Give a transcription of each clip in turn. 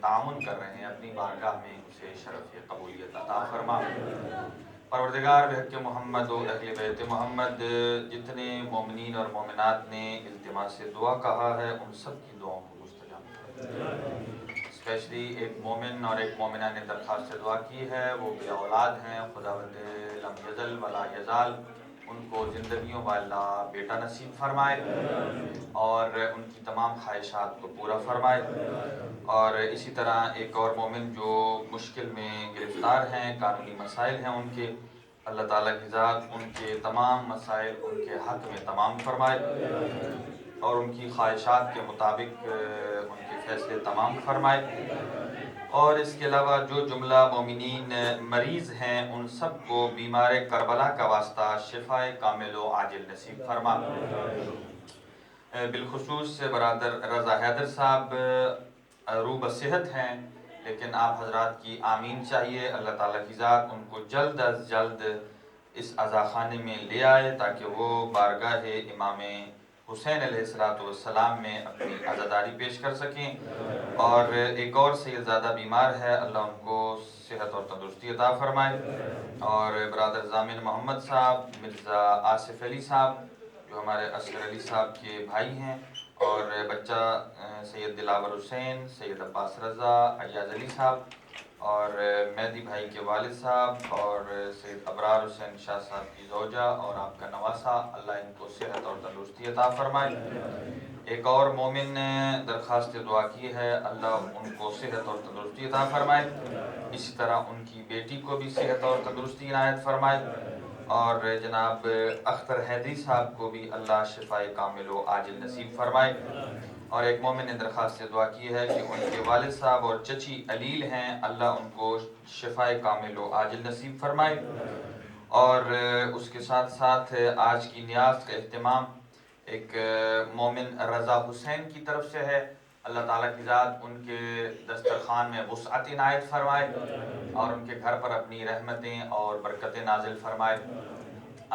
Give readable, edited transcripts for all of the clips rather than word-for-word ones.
تعاون کر رہے ہیں اپنی بارگاہ میں اسے شرف قبولیت عطا فرما۔ پروردگار بحق محمد و اہل بیت محمد جتنے مومنین اور مومنات نے التماس سے دعا کہا ہے ان سب کی دعاؤں کو مستجاب فرما۔ اسپیشلی ایک مومن اور ایک مومنہ نے درخواست سے دعا کی ہے، وہ بے اولاد ہیں، خداوند لم یزل ولا یزال ان کو زندگیوں والا بیٹا نصیب فرمائے اور ان کی تمام خواہشات کو پورا فرمائے۔ اور اسی طرح ایک اور مومن جو مشکل میں گرفتار ہیں، قانونی مسائل ہیں ان کے، اللہ تعالیٰ کی ذات ان کے تمام مسائل ان کے حق میں تمام فرمائے اور ان کی خواہشات کے مطابق ان کے فیصلے تمام فرمائے۔ اور اس کے علاوہ جو جملہ مومنین مریض ہیں ان سب کو بیمار کربلا کا واسطہ شفاء کامل و عاجل نصیب فرما۔ بالخصوص برادر رضا حیدر صاحب روب صحت ہیں، لیکن آپ حضرات کی آمین چاہیے، اللہ تعالیٰ کی ذات ان کو جلد از جلد اس عزاخانے میں لے آئے تاکہ وہ بارگاہ امام حسین علیہ السلام میں اپنی عزاداری پیش کر سکیں۔ اور ایک اور سیدزادہ بیمار ہے، اللہ ان کو صحت اور تندرستی عطا فرمائے۔ اور برادر ضامن محمد صاحب، مرزا آصف علی صاحب جو ہمارے اصغر علی صاحب کے بھائی ہیں، اور بچہ سید دلاور حسین، سید عباس رضا، ایاز علی صاحب اور مہدی بھائی کے والد صاحب اور سید ابرار حسین شاہ صاحب کی زوجہ اور آپ کا نواسہ، اللہ ان کو صحت اور تندرستی عطا فرمائے۔ ایک اور مومن نے درخواست دعا کی ہے، اللہ ان کو صحت اور تندرستی عطا فرمائے، اسی طرح ان کی بیٹی کو بھی صحت اور تندرستی عنایت فرمائے، اور جناب اختر حیدری صاحب کو بھی اللہ شفاء کامل و عاجل نصیب فرمائے۔ اور ایک مومن نے درخواست سے دعا کی ہے کہ ان کے والد صاحب اور چچی علیل ہیں، اللہ ان کو شفاء کامل و عاجل نصیب فرمائے۔ اور اس کے ساتھ ساتھ آج کی نیاز کا اہتمام ایک مومن رضا حسین کی طرف سے ہے، اللہ تعالیٰ کی ذات ان کے دسترخوان میں وسعت عنایت فرمائے اور ان کے گھر پر اپنی رحمتیں اور برکتیں نازل فرمائے،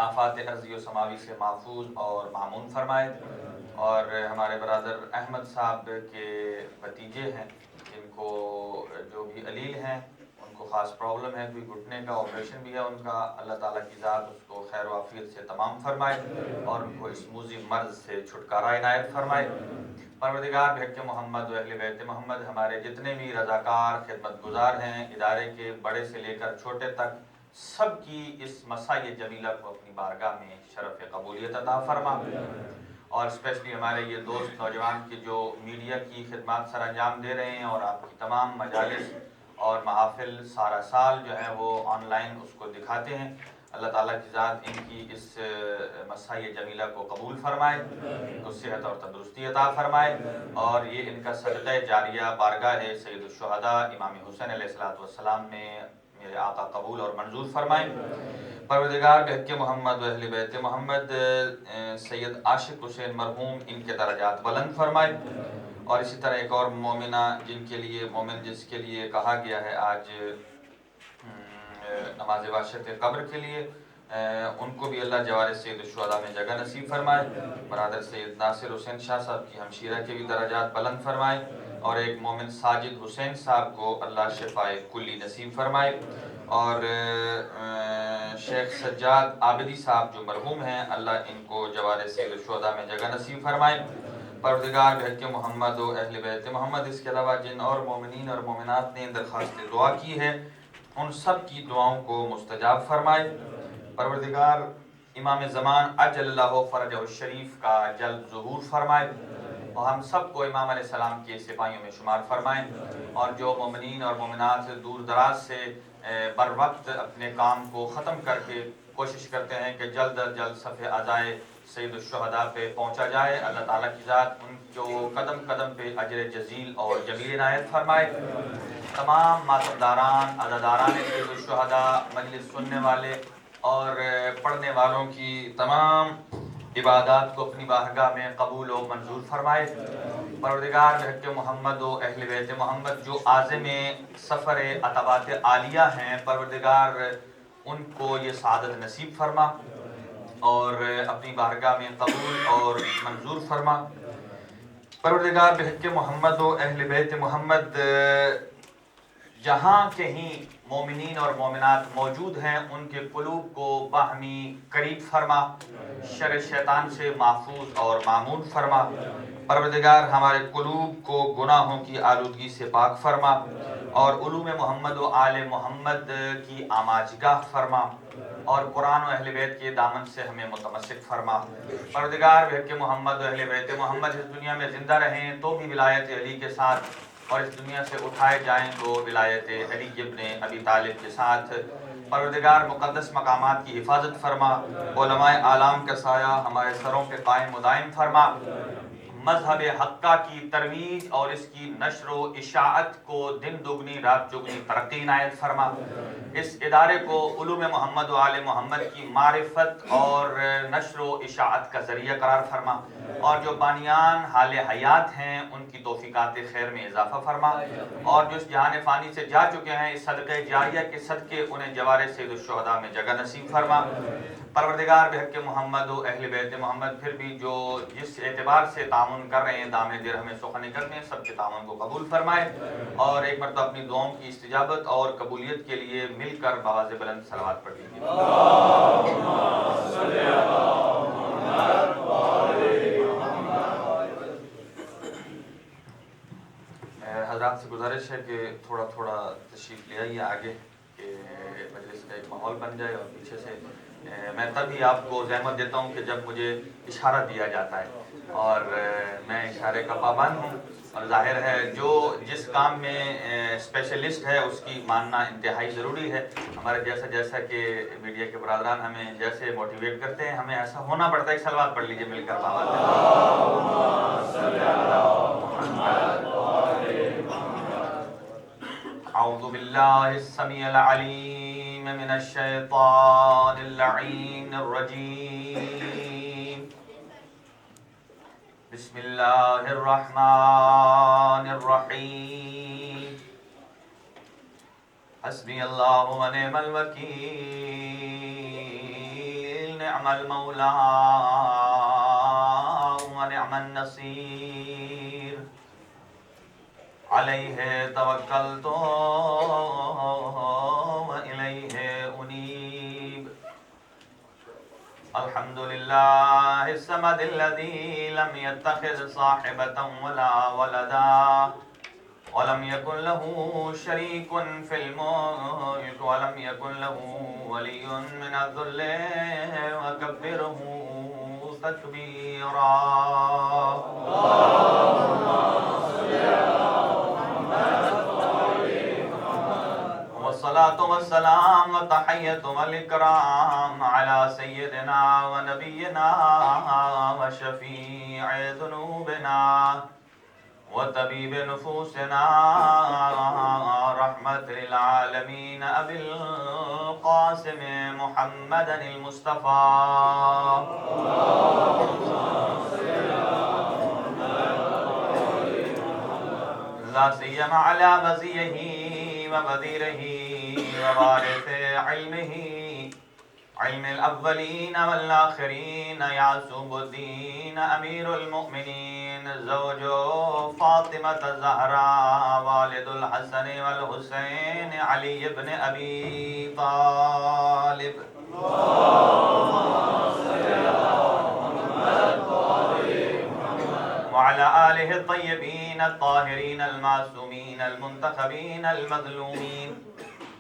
آفات ارضی و سماوی سے محفوظ اور معمون فرمائے۔ اور ہمارے برادر احمد صاحب کے بھتیجے ہیں جن کو جو بھی علیل ہیں ان کو خاص پرابلم ہے، کوئی گھٹنے کا آپریشن بھی ہے ان کا، اللہ تعالیٰ کی ذات اس کو خیر و عافیت سے تمام فرمائے اور ان کو اس موذی مرض سے چھٹکارا عنایت فرمائے۔ پروردگار بحق محمد و اہل بیت محمد ہمارے جتنے بھی رضاکار خدمت گزار ہیں ادارے کے، بڑے سے لے کر چھوٹے تک، سب کی اس مساء جمیلہ کو اپنی بارگاہ میں شرف قبولیت عطا فرما۔ اور اسپیشلی ہمارے یہ دوست نوجوان کے جو میڈیا کی خدمات سر انجام دے رہے ہیں اور آپ کی تمام مجالس اور محافل سارا سال جو ہے وہ آن لائن اس کو دکھاتے ہیں، اللہ تعالیٰ کی ذات ان کی اس مساء جمیلہ کو قبول فرمائے، ان کو صحت اور تندرستی عطا فرمائے، اور یہ ان کا صدقہ جاریہ بارگاہ سید الشہداء امام حسین علیہ السلام میں میرے آقا قبول اور منظور فرمائے۔ پروردگار بحق محمد و اہل بیت محمد سید عاشق حسین مرحوم ان کے درجات بلند فرمائے۔ اور اسی طرح ایک اور مومنہ جن کے لیے جس کے لیے کہا گیا ہے آج نماز وحشت قبر کے لیے، ان کو بھی اللہ جوار سید الشہداء میں جگہ نصیب فرمائے، برادر سید ناصر حسین شاہ صاحب کی ہمشیرہ کے بھی درجات بلند فرمائے، اور ایک مومن ساجد حسین صاحب کو اللہ شفاء کلی نصیب فرمائے، اور شیخ سجاد عابدی صاحب جو مرحوم ہیں اللہ ان کو جوار سید الشہداء میں جگہ نصیب فرمائے۔ پروردگار بحق محمد و اہل بیت محمد اس کے علاوہ جن اور مومنین اور مومنات نے درخواست دعا کی ہے ان سب کی دعاؤں کو مستجاب فرمائے۔ پروردگار امام زمان عجل اللہ فرجہ الشریف کا جلد ظہور فرمائے اور ہم سب کو امام علیہ السلام کے سپاہیوں میں شمار فرمائیں، اور جو مومنین اور مومنات دور دراز سے بر وقت اپنے کام کو ختم کر کے کوشش کرتے ہیں کہ جلد از جلد صف عزائے سید الشہداء پہ پہنچا جائے، اللہ تعالیٰ کی ذات ان کو قدم قدم پہ اجر جزیل اور جمیل عنایت فرمائے۔ تمام ماتمداران، عزاداران سید الشہداء، مجلس سننے والے اور پڑھنے والوں کی تمام عبادات کو اپنی بارگاہ میں قبول و منظور فرمائے۔ پروردگار بحق محمد و اہل بیت محمد جو عازم سفر عتبات عالیہ ہیں، پروردگار ان کو یہ سعادت نصیب فرما اور اپنی بارگاہ میں قبول اور منظور فرما۔ پروردگار بحق محمد و اہل بیت محمد جہاں کہیں مومنین اور مومنات موجود ہیں ان کے قلوب کو باہمی قریب فرما، شر شیطان سے محفوظ اور مامون فرما۔ پروردگار ہمارے قلوب کو گناہوں کی آلودگی سے پاک فرما اور علوم محمد و آل محمد کی آماجگاہ فرما اور قرآن و اہل بیت کے دامن سے ہمیں متمسک فرما۔ پروردگار بحق محمد و اہل بیت محمد اس دنیا میں زندہ رہیں تو بھی ولایت علی کے ساتھ، اور اس دنیا سے اٹھائے جائیں تو ولایت علی ابن ابی طالب کے ساتھ۔ پروردگار مقدس مقامات کی حفاظت فرما، علماء اعلام کا سایہ ہمارے سروں پہ قائم و دائم فرما، مذہب حقہ کی ترویج اور اس کی نشر و اشاعت کو دن دگنی رات چگنی ترقی عنایت فرما۔ اس ادارے کو علوم محمد و آل محمد کی معرفت اور نشر و اشاعت کا ذریعہ قرار فرما، اور جو بانیان حال حیات ہیں ان کی توفیقات خیر میں اضافہ فرما، اور جو اس جہان فانی سے جا چکے ہیں اس صدقہ جاریہ کے صدقے انہیں جوار سید الشہداء میں جگہ نصیب فرما۔ پروردگار بحق محمد و اہل بیت محمد پھر بھی جو جس اعتبار سے تعاون کر رہے ہیں دام در ہمیں سخن کرنے، سب کے تعاون کو قبول فرمائے، اور ایک مرتبہ اپنی دعاؤں کی استجابت اور قبولیت کے لیے مل کر بآواز بلند صلوات پڑھ لیجیے۔ حضرات سے گزارش ہے کہ تھوڑا تھوڑا تشریف لے آئیے آگے کہ مجلس کا ایک ماحول بن جائے، اور پیچھے سے میں تبھی آپ کو زحمت دیتا ہوں کہ جب مجھے اشارہ دیا جاتا ہے، اور میں اشارے کا پابند ہوں، اور ظاہر ہے جو جس کام میں اسپیشلسٹ ہے اس کی ماننا انتہائی ضروری ہے۔ ہمارے جیسا کہ میڈیا کے برادران ہمیں جیسے موٹیویٹ کرتے ہیں، ہمیں ایسا ہونا پڑتا ہے۔ ایک صلوات پڑھ لیجیے مل کر اعوذ باللہ السمیع العلیم من الشیطان اللعین الرجیم، بسم اللہ الرحمن الرحیم، حسبی اللہ و نعم الوکیل، نعم المولا و نعم النصیر، علیہ توکلت و الیہ انیب، الحمدللہ الصمد الذی لم یتخذ صاحبۃ ولا ولدا ولم یکن له شریک فی الملک ولم یکن له ولی من الذل وکبرہ تکبیرا۔ والصلاة والسلام والتحية والإكرام على سيدنا ونبينا وشفيع ذنوبنا وطبيب نفوسنا رحمة للعالمين أبي القاسم محمد المصطفى لا سيما على وزيه ووزيره ووارث علمه علم الأولين والآخرين يعصب الدين أمير المؤمنين زوج فاطمة الزهراء والد الحسن والحسين علي بن أبي طالب وعلى آله الطيبين الطاهرين المعصومين المنتخبين المظلومين،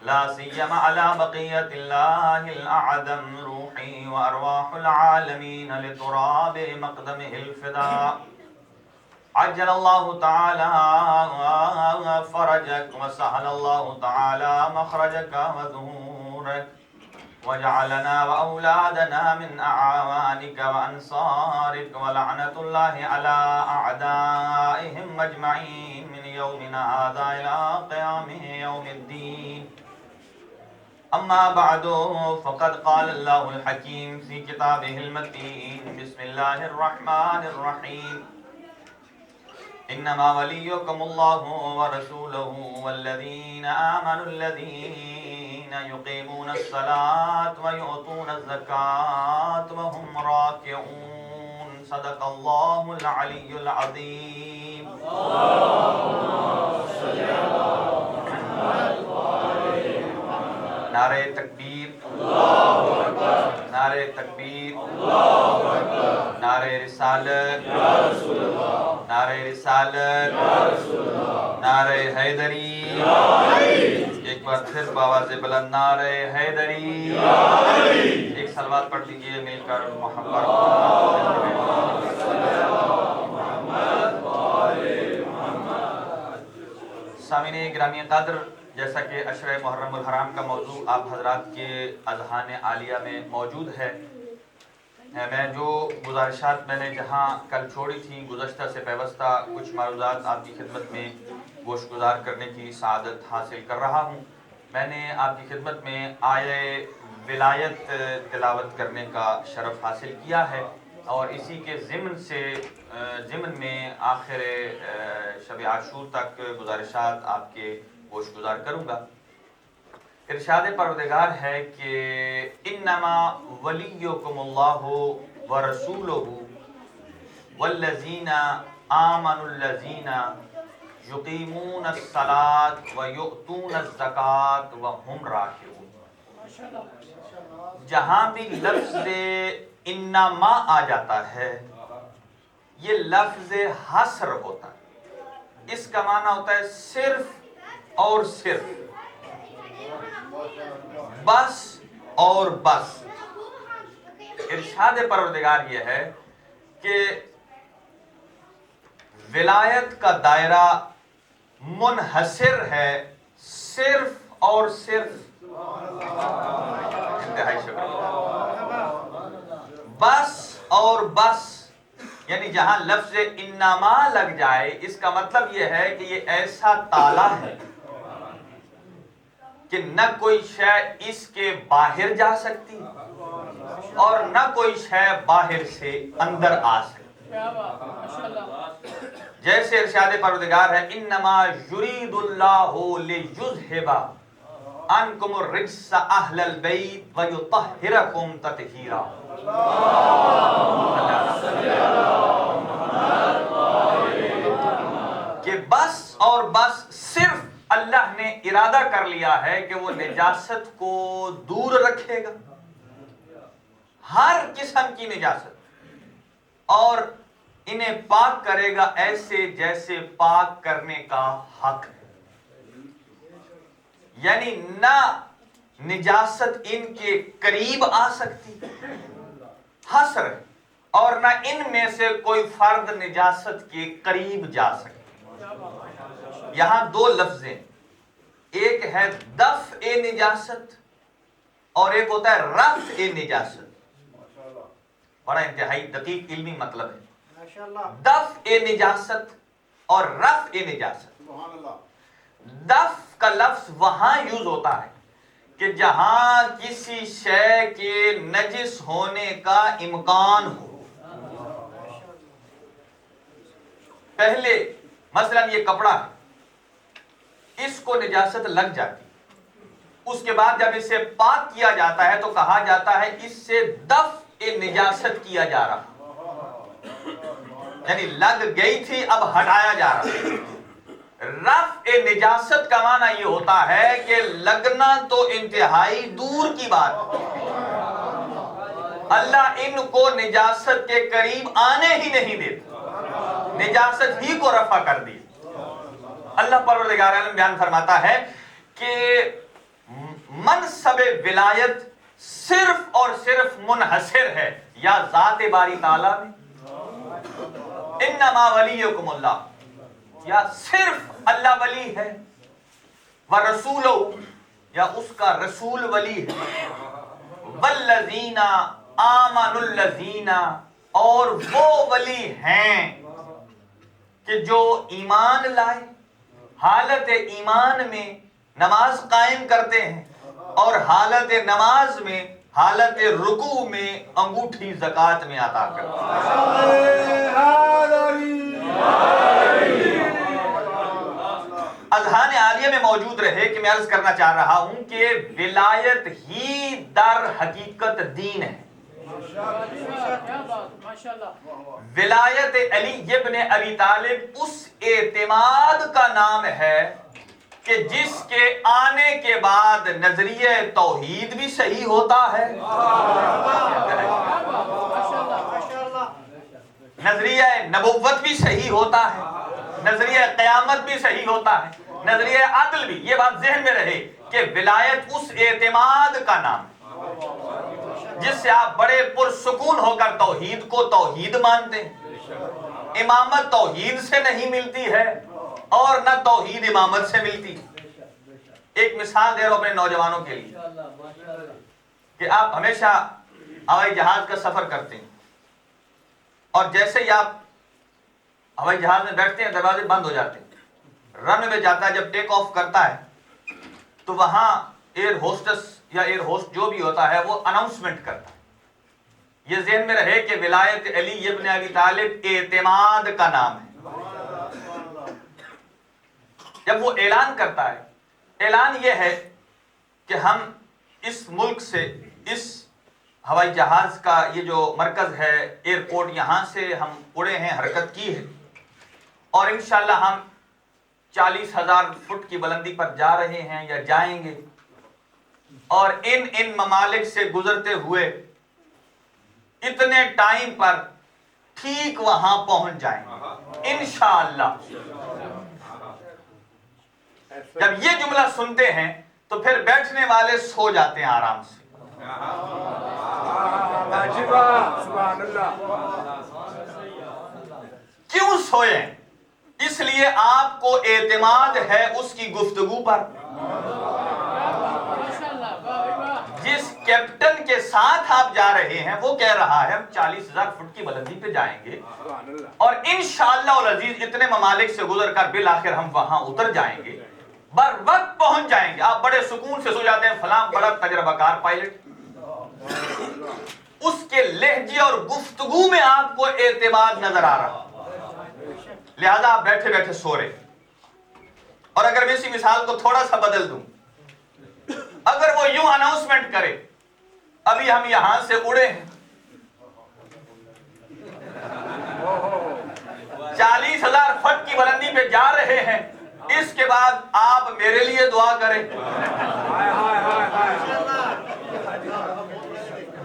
لا سيما على بقية الله الأعظم روحي وأرواح العالمين لتراب مقدمه الفداء، عجل الله تعالى فرجك وسهل الله تعالى مخرجك وظهورك، وجعلنا وأولادنا من أعوانك وأنصارك، ولعنة الله على أعدائهم أجمعين من يومنا هذا إلى قيام يوم الدين. أما بعد فقد قال الله الحكيم في كتابه المتين، بسم الله الرحمن الرحيم، إنما وليكم الله ورسوله والذين آمنوا الذين يقيمون الصلاة ويؤتون الزكاة وهم راكعون. صدق اللہ العلی العظیم. نعرہ تکبیر، نعرہ تکبیر، نعرہ رسالت، نعرہ رسالت، نعرہ حیدری. ایک بار پھر بآواز بلند نعرہ حیدری. ایک صلوات پڑھ دیجئے مل کر محمد. سامعین گرامی قدر، جیسا کہ عشرہ محرم الحرام کا موضوع آپ حضرات کے اذہان عالیہ میں موجود ہے، میں جو گزارشات میں نے جہاں کل چھوڑی تھی گزشتہ سے پیوستہ کچھ معروضات آپ کی خدمت میں گوش گزار کرنے کی سعادت حاصل کر رہا ہوں. میں نے آپ کی خدمت میں آیہ ولایت تلاوت کرنے کا شرف حاصل کیا ہے، اور اسی کے ضمن میں آخر شب عاشور تک گزارشات آپ کے گوش گزار کروں گا. ارشاد پروردگار ہے کہ انما ولیکم اللہ ورسولہ والذین آمنوا الذین یقیمون الصلاۃ ویؤتون الزکاۃ وہم راکعون. جہاں بھی لفظ انما آ جاتا ہے یہ لفظ حصر ہوتا ہے. اس کا معنی ہوتا ہے صرف اور صرف، بس اور بس. ارشاد پروردگار یہ ہے کہ ولایت کا دائرہ منحصر ہے صرف اور صرف، انتہائی بس اور بس. یعنی جہاں لفظ انما لگ جائے اس کا مطلب یہ ہے کہ یہ ایسا تالا ہے کہ نہ کوئی شے اس کے باہر جا سکتی اور نہ کوئی شے باہر سے اندر آ سکتی. جیسے ارشاد پروردگار ہے انما یرید اللہ لیذھب عنکم الرجس اہل البیت ویطہرکم تطہیرا. کہ بس اور بس صرف اللہ نے ارادہ کر لیا ہے کہ وہ نجاست کو دور رکھے گا، ہر قسم کی نجاست، اور انہیں پاک کرے گا ایسے جیسے پاک کرنے کا حق ہے. یعنی نہ نجاست ان کے قریب آ سکتی، حصر ہے، اور نہ ان میں سے کوئی فرد نجاست کے قریب جا سکتا. یہاں دو لفظیں، ایک ہے دفع نجاست اور ایک ہوتا ہے رفع نجاست. بڑا انتہائی دقیق علمی مطلب ہے. دفع نجاست اور رفع نجاست. دفع کا لفظ وہاں یوز ہوتا ہے کہ جہاں کسی شے کے نجس ہونے کا امکان ہو. پہلے مثلا یہ کپڑا ہے، اس کو نجاست لگ جاتی، اس کے بعد جب اسے پاک کیا جاتا ہے تو کہا جاتا ہے اس سے دفع نجاست کیا جا رہا، یعنی لگ گئی تھی اب ہٹایا جا رہا. رفع نجاست کا معنی یہ ہوتا ہے کہ لگنا تو انتہائی دور کی بات، اللہ ان کو نجاست کے قریب آنے ہی نہیں دیتا، نجاست ہی کو رفع کر دی. اللہ پروردگار عالم بیان فرماتا ہے کہ منصب ولایت صرف اور صرف منحصر ہے یا ذات باری تعالیٰ میں، انما ولیکم اللہ، یا صرف اللہ ولی ہے، ورسولہ، یا اس کا رسول ولی ہے، والذین آمنوا الذین، اور وہ ولی ہیں کہ جو ایمان لائے، حالت ایمان میں نماز قائم کرتے ہیں اور حالت نماز میں، حالت رکوع میں انگوٹھی زکوٰۃ میں عطا کرتے ہیں. اذہان عالیہ میں موجود رہے کہ میں عرض کرنا چاہ رہا ہوں کہ ولایت ہی در حقیقت دین ہے. ولایت علی ابن ابی طالب اس اعتماد کا نام ہے کہ جس کے آنے کے بعد نظریہ توحید بھی صحیح ہوتا ہے، نظریہ نبوت بھی صحیح ہوتا ہے، نظریہ قیامت بھی صحیح ہوتا ہے، نظریہ عدل بھی. یہ بات ذہن میں رہے کہ ولایت اس اعتماد کا نام جس سے آپ بڑے پرسکون ہو کر توحید کو توحید مانتے ہیں. امامت توحید سے نہیں ملتی ہے اور نہ توحید امامت سے ملتی. ایک مثال دے رہا ہوں اپنے نوجوانوں کے لیے کہ آپ ہمیشہ ہوائی جہاز کا سفر کرتے ہیں اور جیسے ہی آپ ہوائی جہاز میں بیٹھتے ہیں دروازے بند ہو جاتے ہیں. رن وے جاتا ہے، جب ٹیک آف کرتا ہے تو وہاں ایئر ہوسٹس یا ایئر ہوسٹ جو بھی ہوتا ہے وہ اناؤنسمنٹ کرتا ہے. یہ ذہن میں رہے کہ ولایت علی ابن ابی طالب اعتماد کا نام ہے. جب وہ اعلان کرتا ہے، اعلان یہ ہے کہ ہم اس ملک سے، اس ہوائی جہاز کا یہ جو مرکز ہے ایئرپورٹ، یہاں سے ہم اڑے ہیں، حرکت کی ہے اور انشاءاللہ ہم 40,000 فٹ کی بلندی پر جا رہے ہیں یا جائیں گے اور ان ممالک سے گزرتے ہوئے اتنے ٹائم پر ٹھیک وہاں پہنچ جائیں گے انشاءاللہ. جب یہ جملہ سنتے ہیں تو پھر بیٹھنے والے سو جاتے ہیں آرام سے. کیوں سوئے؟ اس لیے آپ کو اعتماد ہے اس کی گفتگو پر. جس کیپٹن کے ساتھ آپ جا رہے ہیں وہ کہہ رہا ہے ہم 40,000 فٹ کی بلندی پہ جائیں گے اور انشاءاللہ العزیز اتنے ممالک سے گزر کر بالآخر ہم وہاں اتر جائیں گے، بر وقت پہنچ جائیں گے. آپ بڑے سکون سے سو جاتے ہیں، فلاں بڑا تجربہ کار پائلٹ. اس کے لہجے اور گفتگو میں آپ کو اعتماد نظر آ رہا، لہذا آپ بیٹھے بیٹھے سو رہے. اور اگر میں اسی مثال کو تھوڑا سا بدل دوں، اگر وہ یوں اناؤنسمنٹ کرے ابھی ہم یہاں سے اڑے ہیں، 40,000 فٹ کی بلندی پہ جا رہے ہیں، اس کے بعد آپ میرے لیے دعا کریں،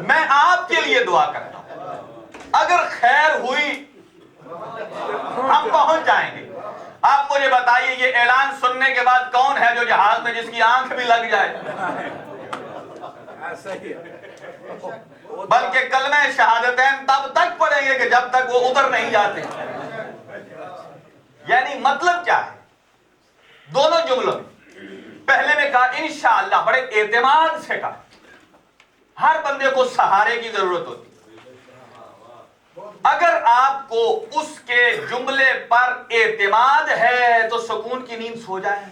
میں آپ کے لیے دعا کرتا ہوں، اگر خیر ہوئی ہم پہنچ جائیں گے. آپ مجھے بتائیے یہ اعلان سننے کے بعد کون ہے جو جہاز میں جس کی آنکھ بھی لگ جائے؟ بلکہ کلمہ شہادتین تب تک پڑھیں گے کہ جب تک وہ اتر نہیں جاتے. یعنی مطلب کیا ہے دونوں جملوں میں؟ پہلے میں کہا انشاءاللہ، بڑے اعتماد سے کہا. ہر بندے کو سہارے کی ضرورت ہوتی. اگر آپ کو اس کے جملے پر اعتماد ہے تو سکون کی نیند سو جائیں،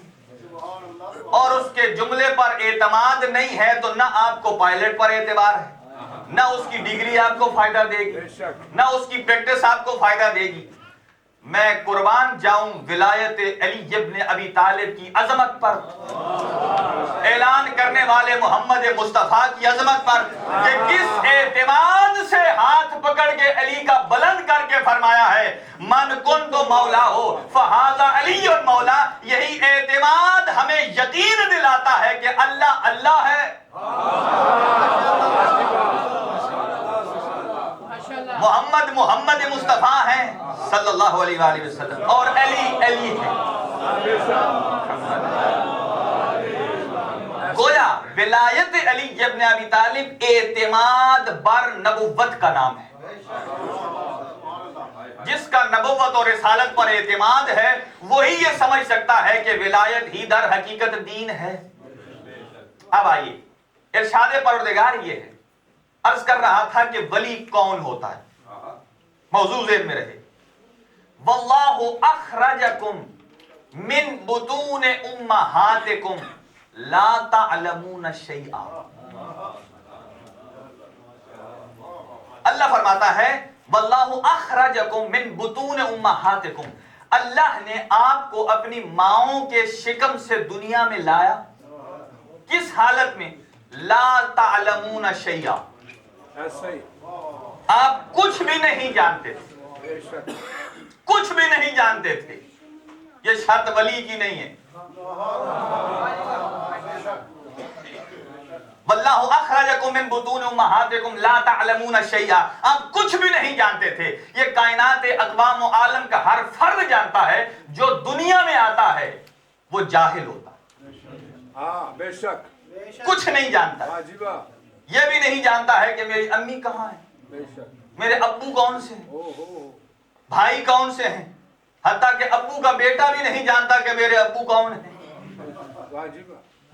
اور اس کے جملے پر اعتماد نہیں ہے تو نہ آپ کو پائلٹ پر اعتبار ہے، نہ اس کی ڈگری آپ کو فائدہ دے گی، نہ اس کی پریکٹس آپ کو فائدہ دے گی. میں قربان جاؤں ولایت علی ابن ابی طالب کی عظمت پر، اعلان کرنے والے محمد مصطفیٰ کی عظمت پر کہ کس اعتماد سے ہاتھ پکڑ کے علی کا بلند کر کے فرمایا ہے من کنت مولا ہو فہذا علی مولا. یہی اعتماد ہمیں یقین دلاتا ہے کہ اللہ اللہ ہے، محمد محمد مصطفیٰ ہیں صلی اللہ علیہ وآلہ وسلم، اور علی علی ہے. گویا ولایت علی ابن ابی طالب اعتماد بر نبوت کا نام ہے. جس کا نبوت اور رسالت پر اعتماد ہے وہی یہ سمجھ سکتا ہے کہ ولایت ہی در حقیقت دین ہے. اب آئیے ارشاد پروردگار یہ ہے، عرض کر رہا تھا کہ ولی کون ہوتا ہے، موضوع ذہن میں رہے. واللہ اخرجکم من بطون امہاتکم لا تعلمون شیئا. اللہ فرماتا ہے واللہ اخرجکم من بطون امہاتکم، اللہ نے آپ کو اپنی ماؤں کے شکم سے دنیا میں لایا. کس حالت میں؟ لا تعلمون شیئا، آپ کچھ بھی نہیں جانتے تھے، کچھ بھی نہیں جانتے تھے. یہ شرط ولی کی نہیں ہے. واللہ اخرجکم من بطون امہاتکم لا تعلمون شیئا. آپ کچھ بھی نہیں جانتے تھے. یہ کائنات اقوام و عالم کا ہر فرد جانتا ہے. جو دنیا میں آتا ہے وہ جاہل ہوتا ہے. ہاں بے شک. کچھ نہیں جانتا. یہ بھی نہیں جانتا ہے کہ میری امی کہاں ہے، میرے ابو کون سے ہیں، بھائی کون سے ہیں. حتیٰ کہ ابو کا بیٹا بھی نہیں جانتا کہ میرے ابو کون ہیں.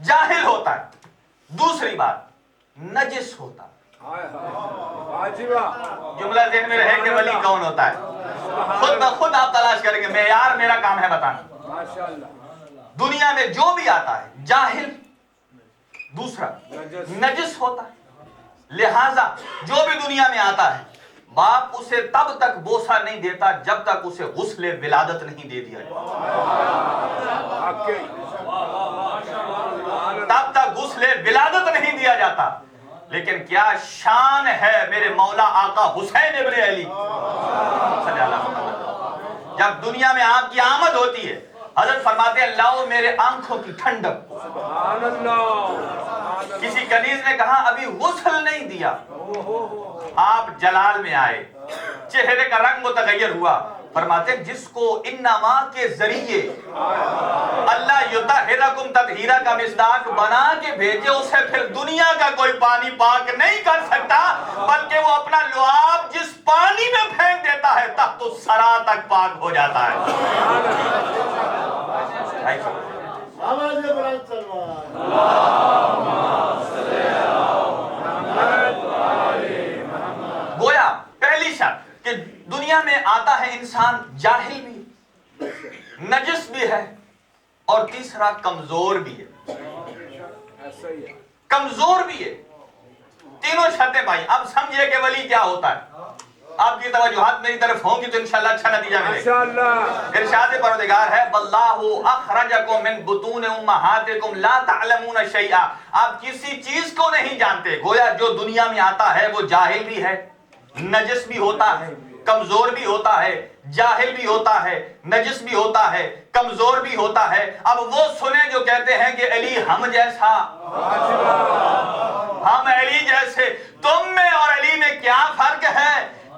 جاہل ہوتا ہے. دوسری بات، نجس ہوتا ہے. جملہ ذہن میں رہے کہ ولی کون ہوتا ہے. خود بخود آپ تلاش کریں گے. معیار میرا کام ہے بتانا. دنیا میں جو بھی آتا ہے جاہل، دوسرا نجس ہوتا ہے. لہذا جو بھی دنیا میں آتا ہے باپ اسے تب تک بوسہ نہیں دیتا جب تک اسے غسل ولادت نہیں دے دیا جائے. تب تک غسل ولادت نہیں دیا جاتا. لیکن کیا شان ہے میرے مولا آقا حسین ابن علی صلی اللہ علیہ وسلم. جب دنیا میں آپ کی آمد ہوتی ہے حضرت فرماتے ہیں لاؤ میرے آنکھوں کی ٹھنڈک. کسی کنیز نے کہا ابھی غسل نہیں دیا. آپ جلال میں آئے، چہرے کا رنگ متغیر ہوا. فرماتے جس کو انما کے ذریعے اللہ یطہرکم تطہیرا کا مصداق بنا کے بھیجے، اسے پھر دنیا کا کوئی پانی پاک نہیں کر سکتا، بلکہ وہ اپنا لعاب جس پانی میں پھینک دیتا ہے تحت الثری تک پاک ہو جاتا ہے. گویا پہلی شرط کہ دنیا میں آتا ہے انسان جاہل بھی، نجس بھی ہے، اور تیسرا کمزور بھی ہے. کمزور بھی ہے. تینوں شرطیں بھائی. اب سمجھے کہ ولی کیا ہوتا ہے. آپ کی توجہات میری طرف ہوں گی تو انشاءاللہ اچھا نتیجہ ملے گا. ارشاد پروردگار ہے واللہ اخرجکم من بطون امہاتکم لا تعلمون شیئا. آپ کسی چیز کو نہیں جانتے. گویا جو دنیا میں آتا ہے وہ جاہل بھی ہے، نجس بھی ہوتا ہے، کمزور بھی ہوتا ہے، جاہل بھی ہوتا ہے، نجس بھی ہوتا ہے، کمزور بھی ہوتا ہے. اب وہ سنیں جو کہتے ہیں کہ علی ہم جیسا، ہم علی جیسے. تم میں اور علی میں کیا فرق ہے؟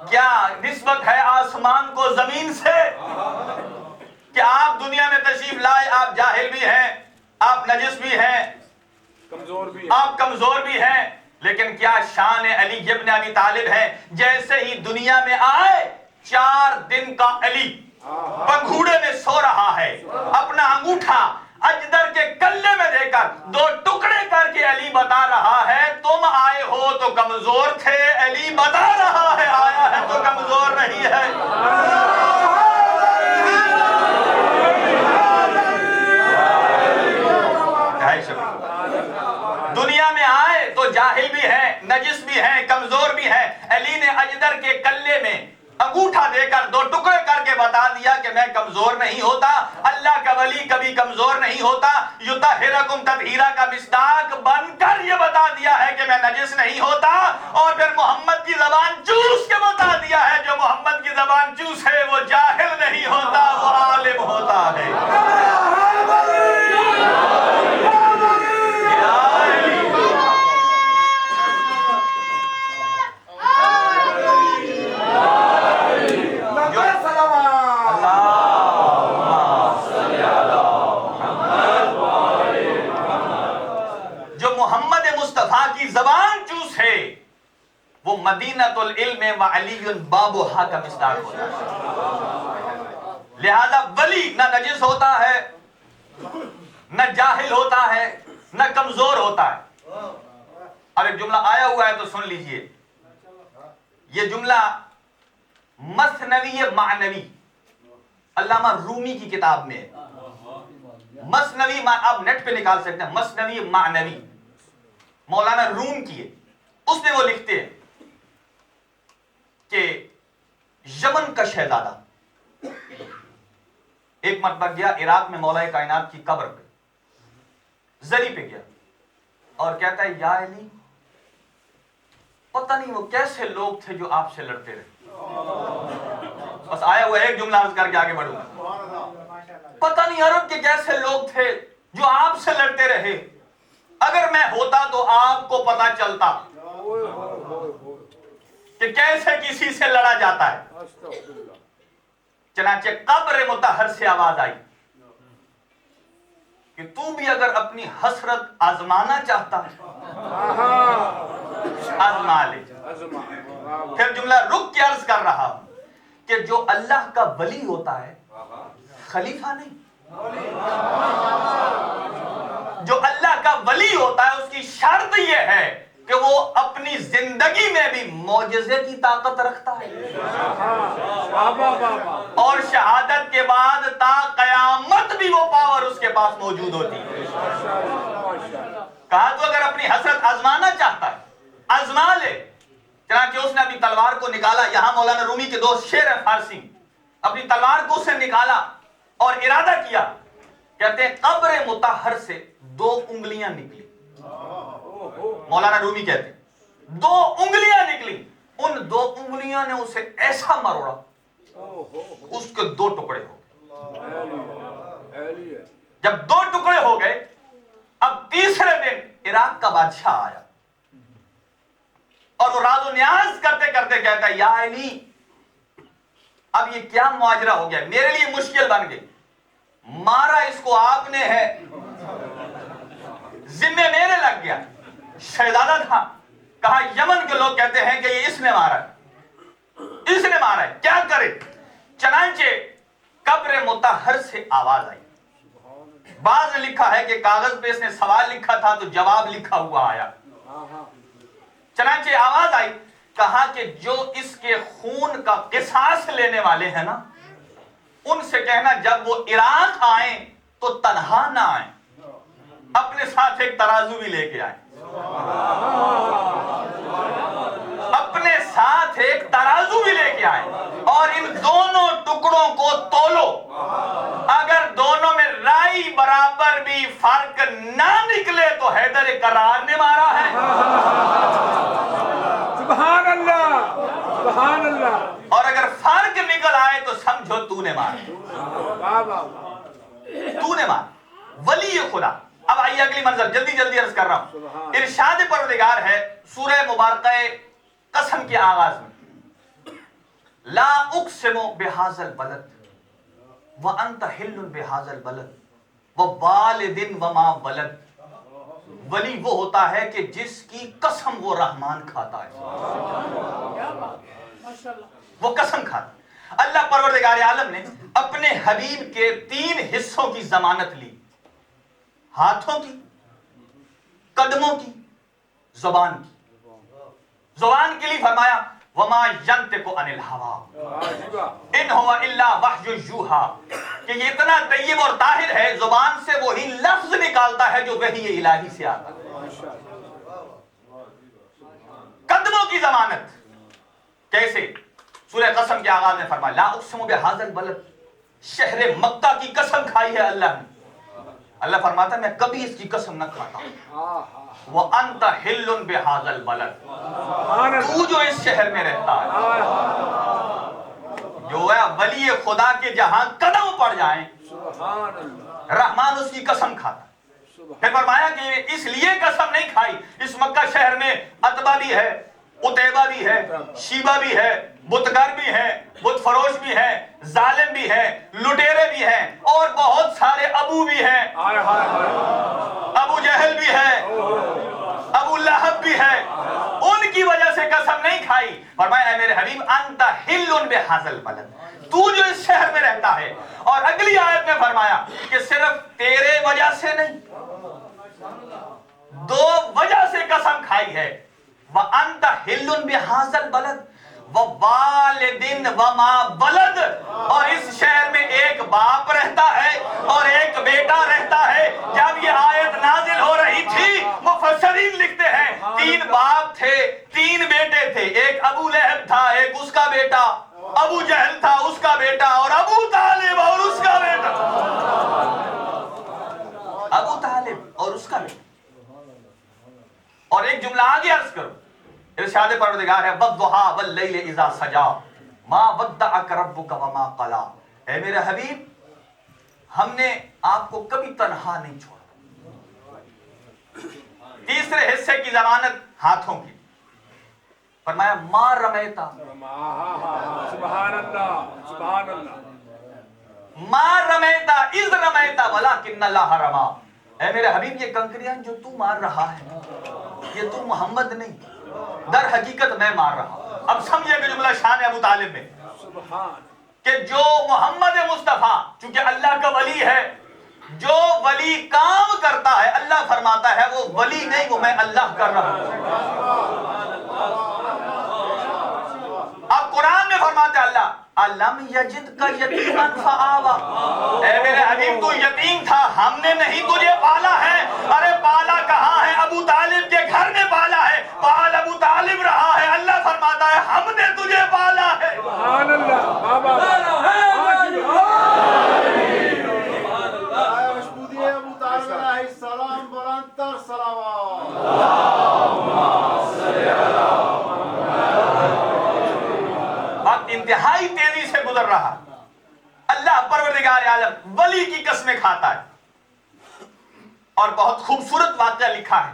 کیا نسبت ہے آسمان کو زمین سے؟ کہ آپ دنیا میں تشریف لائے، آپ جاہل بھی ہیں، آپ نجس بھی ہیں، آپ کمزور بھی ہیں، لیکن کیا شان علی ابن ابی طالب ہے؟ جیسے ہی دنیا میں آئے 4 دن کا علی پنگھوڑے میں سو رہا ہے، اپنا انگوٹھا اجدر کے کلے میں دے کر 2 ٹکڑے کر کے علی بتا رہا ہے تم آئے ہو تو کمزور تھے. علی بتا رہا ہے آیا ہے تو کمزور نہیں ہے. دنیا میں آئے تو جاہل بھی ہے، نجس بھی ہے، کمزور بھی ہے. علی نے اجدر کے کلے میں انگوٹھا دے کر 2 ٹکڑے کر کے بتا دیا کہ میں کمزور نہیں ہوتا. اللہ کا ولی کبھی کمزور نہیں ہوتا. یطہرکم تطہیرا کا مصداق بن کر یہ بتا دیا ہے کہ میں نجس نہیں ہوتا، اور پھر محمد کی زبان چوس کے بتا دیا ہے جو محمد کی زبان چوس ہے وہ جاہل نہیں ہوتا، وہ عالم ہوتا ہے. کی زبان چوس ہے وہ مدینۃ العلم و علی بابھا کا مصداق ہوتا ہے. لہذا ولی نہ نجس ہوتا ہے، نہ جاہل ہوتا ہے، نہ کمزور ہوتا ہے. اب ایک جملہ آیا ہوا ہے تو سن لیجئے. یہ جملہ مثنوی معنوی علامہ رومی کی کتاب میں ہے. مثنوی آپ نیٹ پہ نکال سکتے ہیں. مثنوی معنوی مولانا روم کی ہے. اس میں وہ لکھتے ہیں کہ یمن کا شہزادہ ایک مرتبہ گیا عراق میں مولا کائنات کی قبر پہ، زری پہ گیا اور کہتا ہے یا علی پتہ نہیں وہ کیسے لوگ تھے جو آپ سے لڑتے رہے. بس آیا وہ ایک جملہ عرض کر کے آگے بڑھوں. پتہ نہیں عرب کے کیسے لوگ تھے جو آپ سے لڑتے رہے. اگر میں ہوتا تو آپ کو پتہ چلتا کہ کیسے کسی سے لڑا جاتا ہے. چنانچہ قبر مطہر سے آواز آئی کہ تو بھی اگر اپنی حسرت آزمانا چاہتا آزما لے. پھر جملہ رک کے عرض کر رہا ہوں کہ جو اللہ کا ولی ہوتا ہے خلیفہ نہیں. جو اللہ کا ولی ہوتا ہے اس کی شرط یہ ہے کہ وہ اپنی زندگی میں بھی معجزے کی طاقت رکھتا ہے اور شہادت کے بعد تا قیامت بھی وہ پاور اس کے پاس موجود ہوتی ہے. کہا تو اگر اپنی حسرت آزمانا چاہتا ہے آزما لے. چنانچہ اس نے اپنی تلوار کو نکالا. یہاں مولانا رومی کے دو شعر ہیں فارسی. اپنی تلوار کو اس نے نکالا اور ارادہ کیا. کہتے ہیں قبر مطہر سے 2 انگلیاں نکلی. مولانا رومی کہتے ہیں 2 انگلیاں نکلی. ان 2 انگلیاں نے اسے ایسا مروڑا اس کے 2 ٹکڑے ہو گئے. جب 2 ٹکڑے ہو گئے اب تیسرے دن عراق کا بادشاہ آیا اور وہ راز و نیاز کرتے کرتے کہتا ہے یا علی اب یہ کیا معاجرہ ہو گیا, میرے لیے مشکل بن گئی. مارا اس کو آپ نے ہے, ذمے میرے لگ گیا. شہزادہ تھا. کہا یمن کے لوگ کہتے ہیں کہ یہ اس نے مارا ہے, اس نے مارا ہے, کیا کرے. چنانچہ قبر مطہر سے آواز آئی. بعض نے لکھا ہے کہ کاغذ پہ اس نے سوال لکھا تھا تو جواب لکھا ہوا آیا. چنانچہ آواز آئی. کہا کہ جو اس کے خون کا قصاص لینے والے ہیں نا ان سے کہنا جب وہ عراق آئیں تو تنہا نہ آئیں, اپنے ساتھ ایک ترازو بھی لے کے آئیں. اپنے ساتھ ایک ترازو بھی لے کے آئیں اور ان دونوں ٹکڑوں کو تولو. اگر دونوں میں رائی برابر بھی فرق نہ نکلے تو حیدر کرار نے مارا ہے. سبحان اللہ سبحان اللہ. اور اگر فرق نکل آئے تو سمجھو تو نے مارا, تو نے مارا. ولی خدا. اب آئیے اگلی منزل, جلدی عرض کر رہا ہوں. ارشاد پروردگار ہے سورہ مبارکہ قسم کے آغاز میں لا اقسم بہذا البلد وانت حل بہذا البلد ووالد وما ولد. ولی وہ ہوتا ہے کہ جس کی قسم وہ رحمان کھاتا ہے, وہ قسم کھاتا ہے. اللہ پروردگار عالم نے اپنے حبیب کے 3 حصوں کی ضمانت لی, ہاتھوں کی, قدموں کی, زبان کی. زبان کے لیے فرمایا وما ينطق عن الهوى ان هو الا وحی یوحى, کہ یہ اتنا طیب اور طاہر ہے زبان سے وہی لفظ نکالتا ہے جو وحی الہی سے آتا ہے. قدموں کی ضمانت کیسے؟ سورہ قسم کے آغاز میں فرمایا لا اقسم بہذا البلد, شہر مکہ کی قسم کھائی ہے اللہ نے. اللہ فرماتا ہے میں کبھی اس کی قسم نہ کھاتا ہوں. وَأَنْتَ حِلٌّ بِهَذَا الْبَلَدِ, تو جو اس شہر میں رہتا ہے, جو ہے ولی خدا کے جہاں قدم پڑ جائیں رحمان اس کی قسم کھاتا. پھر فرمایا کہ اس لیے قسم نہیں کھائی, اس مکہ شہر میں عتبہ بھی ہے, عتیبہ بھی ہے, شیبہ بھی ہے, بتگر بھی ہے, بت فروش بھی ہے, ظالم بھی ہے, لٹیرے بھی ہیں اور بہت سارے ابو بھی ہیں. ابو جہل بھی ہے, ابو لہب بھی ہے. ان کی وجہ سے قسم نہیں کھائی. فرمایا اے میرے حبیب انت حل بہذا البلد, تو جو اس شہر میں رہتا ہے. اور اگلی آیت میں فرمایا کہ صرف تیرے وجہ سے نہیں, 2 وجہ سے قسم کھائی ہے. وَأَنْتَ حِلٌّ بِهَذَا الْبَلَدِ وَوَالِدٍ وَمَا وَلَدَ, اور اس شہر میں ایک باپ رہتا ہے اور ایک بیٹا رہتا ہے. جب یہ آیت نازل ہو رہی تھی مفسرین لکھتے ہیں 3 باپ تھے, 3 بیٹے تھے. ایک ابو لہب تھا, ایک اس کا بیٹا, ابو جہل تھا اس کا بیٹا, اور ابو طالب اور اس کا بیٹا. ابو طالب اور اس کا بیٹا. اور ایک جملہ آگے عرض کرو ارشاد پروردگار ہے والضحا واللیل اذا سجا ما ودعک ربک وما قلا، اے میرے حبیب ہم نے آپ کو کبھی تنہا نہیں چھوڑا۔ تیسرے حصے کی ضمانت ہاتھوں کی، فرمایا ما رمیتا سبحان اللہ سبحان اللہ، ما رمیتا اذ رمیتا ولکن اللہ رما، اے میرے حبیب یہ کنکریاں جو تو مار رہا ہے یہ تو محمد نہیں، در حقیقت میں مار رہا۔ اب سمجھے کہ جملہ شان ابو طالب میں سبحان، کہ جو محمد مصطفیٰ چونکہ اللہ کا ولی ہے، جو ولی کام کرتا ہے اللہ فرماتا ہے وہ ولی نہیں، وہ میں اللہ کر رہا ہوں۔ اب قرآن میں فرماتا ہے اللہ علم یجد کا یتیما فآوا، اے میرے حبیب تو یتیم تھا ہم نے نہیں تجھے پالا ہے۔ ارے پالا کہاں ہے؟ ابو طالب کے گھر میں پالا ہے، پال ابو طالب رہا ہے، اللہ فرماتا ہے ہم نے تجھے پالا ہے۔ سبحان اللہ بابا ابو طالب علیہ السلام بلند تر صلوات۔ وقت انتہائی تیزی سے گزر رہا، اللہ پروردگار عالم ولی کی قسمیں کھاتا ہے، اور بہت خوبصورت واقعہ لکھا ہے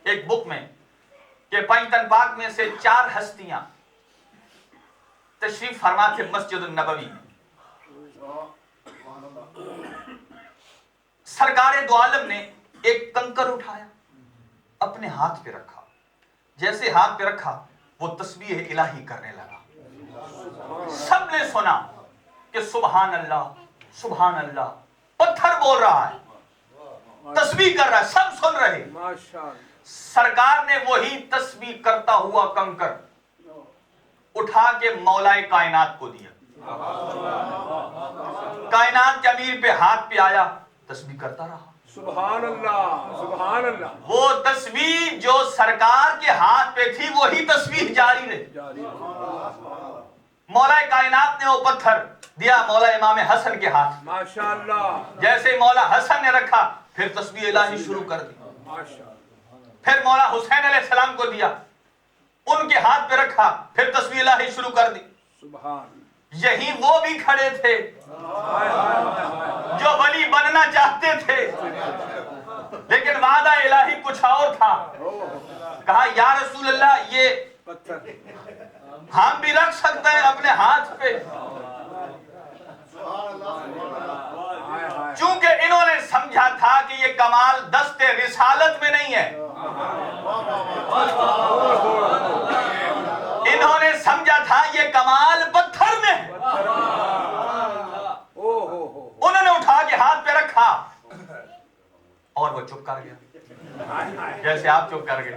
ایک بک میں کہ پنجتن پاک میں سے 4 ہستیاں تشریف فرما تھے مسجد النبوی میں۔ سرکار دو عالم نے ایک کنکر اٹھایا اپنے ہاتھ پہ رکھا، جیسے ہاتھ پہ رکھا وہ تسبیح الہی کرنے لگا۔ سب نے سنا کہ سبحان اللہ سبحان اللہ، پتھر بول رہا ہے، تسبیح کر رہا ہے، سب سن رہے۔ ماشاءاللہ، سرکار نے وہی تسبیح کرتا ہوا کنکر اٹھا کے مولا کائنات کو دیا۔ کائنات کے امیر پہ ہاتھ پہ آیا، تسبیح کرتا رہا۔ سبحان اللہ سبحان اللہ، وہ تسبیح جو سرکار کے ہاتھ پہ تھی وہی تسبیح جاری رہی۔ مولا کائنات نے وہ پتھر دیا مولا امام حسن کے ہاتھ، ماشاءاللہ جیسے مولا حسن نے رکھا پھر تسبیح الہی شروع کر دی۔ ماشاءاللہ، پھر مولا حسین علیہ السلام کو دیا، ان کے ہاتھ پہ رکھا پھر تسبیح الہی شروع کر دی۔ سبحان، یہی وہ بھی کھڑے تھے جو ولی بننا چاہتے تھے، لیکن وعدہ الہی کچھ اور تھا۔ کہا یا رسول اللہ یہ پتھر ہم بھی رکھ سکتے ہیں اپنے ہاتھ پہ؟ چونکہ انہوں نے سمجھا تھا کہ یہ کمال دست رسالت میں نہیں ہے، انہوں نے سمجھا تھا یہ کمال پتھر میں ہے۔ انہوں نے اٹھا کے ہاتھ پہ رکھا اور وہ چپ کر گیا، جیسے آپ چپ کر گئے۔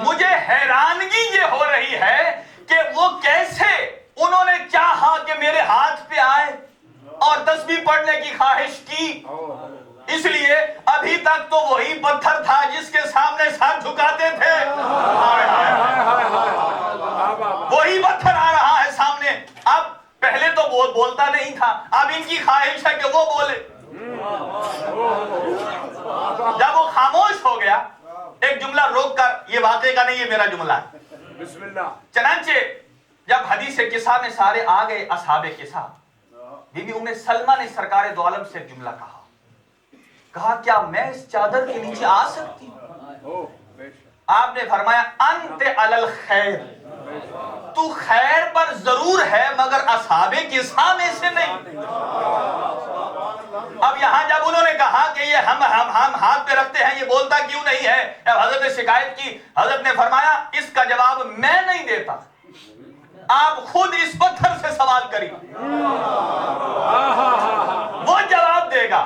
مجھے حیرانگی یہ ہو رہی ہے کہ وہ کیسے انہوں نے چاہا کہ میرے ہاتھ پہ آئے اور تسبیح پڑھنے کی خواہش کی، اس لیے ابھی تک تو وہی پتھر تھا جس کے سامنے سر جھکاتے تھے، وہی پتھر آ رہا ہے سامنے۔ اب پہلے تو بولتا نہیں تھا، اب ان کی خواہش ہے کہ وہ بولے۔ جب وہ خاموش ہو گیا، ایک جملہ روک کر، یہ واقعے کا نہیں، یہ میرا جملہ ہے، بسم اللہ، چنانچہ جب حدیث قصہ میں سارے آ گئے اصحاب قصہ، بی بی ام سلمہ نے سرکار دو عالم سے ایک جملہ کہا کیا میں اس چادر کے نیچے آ سکتی ہوں؟ آپ نے فرمایا انت علی الخیر، تو خیر پر ضرور ہے مگر اصحاب قصہ میں سے نہیں۔ اب یہاں جب انہوں نے کہا کہ یہ ہم ہاتھ پہ رکھتے ہیں، یہ بولتا کیوں نہیں ہے؟ جب حضرت نے شکایت کی، حضرت نے فرمایا اس کا جواب میں نہیں دیتا، آپ خود اس پتھر سے سوال کریے، وہ جواب دے گا۔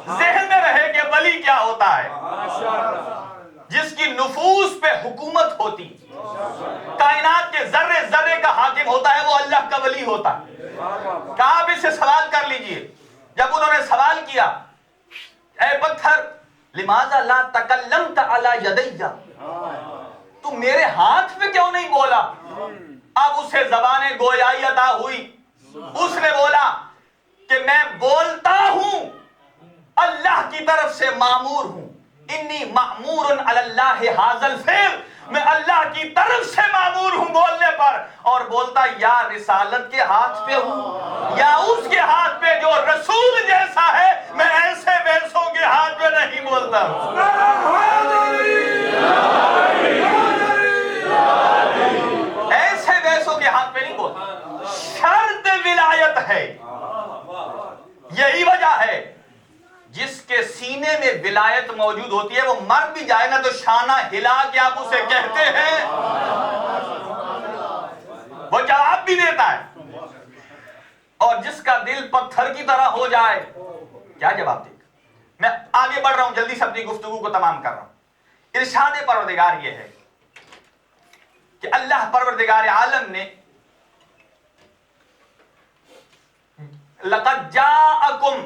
ذہن میں رہے کہ ولی کیا ہوتا ہے؟ جس کی نفوس پہ حکومت ہوتی، کائنات کے ذرے ذرے کا حاکم ہوتا ہے، وہ اللہ کا ولی ہوتا ہے۔ کہا آپ اس سے سوال کر لیجئے۔ جب انہوں نے سوال کیا، اے پتھر لماذا لا تکلمت علی یدی، تو میرے ہاتھ پہ کیوں نہیں بولا؟ اب اسے زبان گویائی عطا ہوئی، اس نے بولا کہ میں بولتا ہوں اللہ سے معمور ہوں، انی معمور علی اللہ ھذا الفعل، میں اللہ کی طرف سے معمور ہوں بولنے پر، اور بولتا یا رسالت کے ہاتھ پہ ہوں یا اس کے ہاتھ پہ جو رسول جیسا ہے، میں ایسے ویسوں کے ہاتھ پہ نہیں بولتا، ایسے ویسوں کے ہاتھ پہ نہیں بولتا۔ شرط ولایت ہے، یہی وجہ ہے جس کے سینے میں ولایت موجود ہوتی ہے وہ مر بھی جائے نا تو شانہ ہلا کے آپ اسے کہتے ہیں، وہ جواب بھی دیتا ہے، اور جس کا دل پتھر کی طرح ہو جائے کیا جواب دے گا؟ میں آگے بڑھ رہا ہوں، جلدی سے اپنی گفتگو کو تمام کر رہا ہوں۔ ارشاد پروردگار یہ ہے کہ اللہ پروردگار عالم نے لقد جاءکم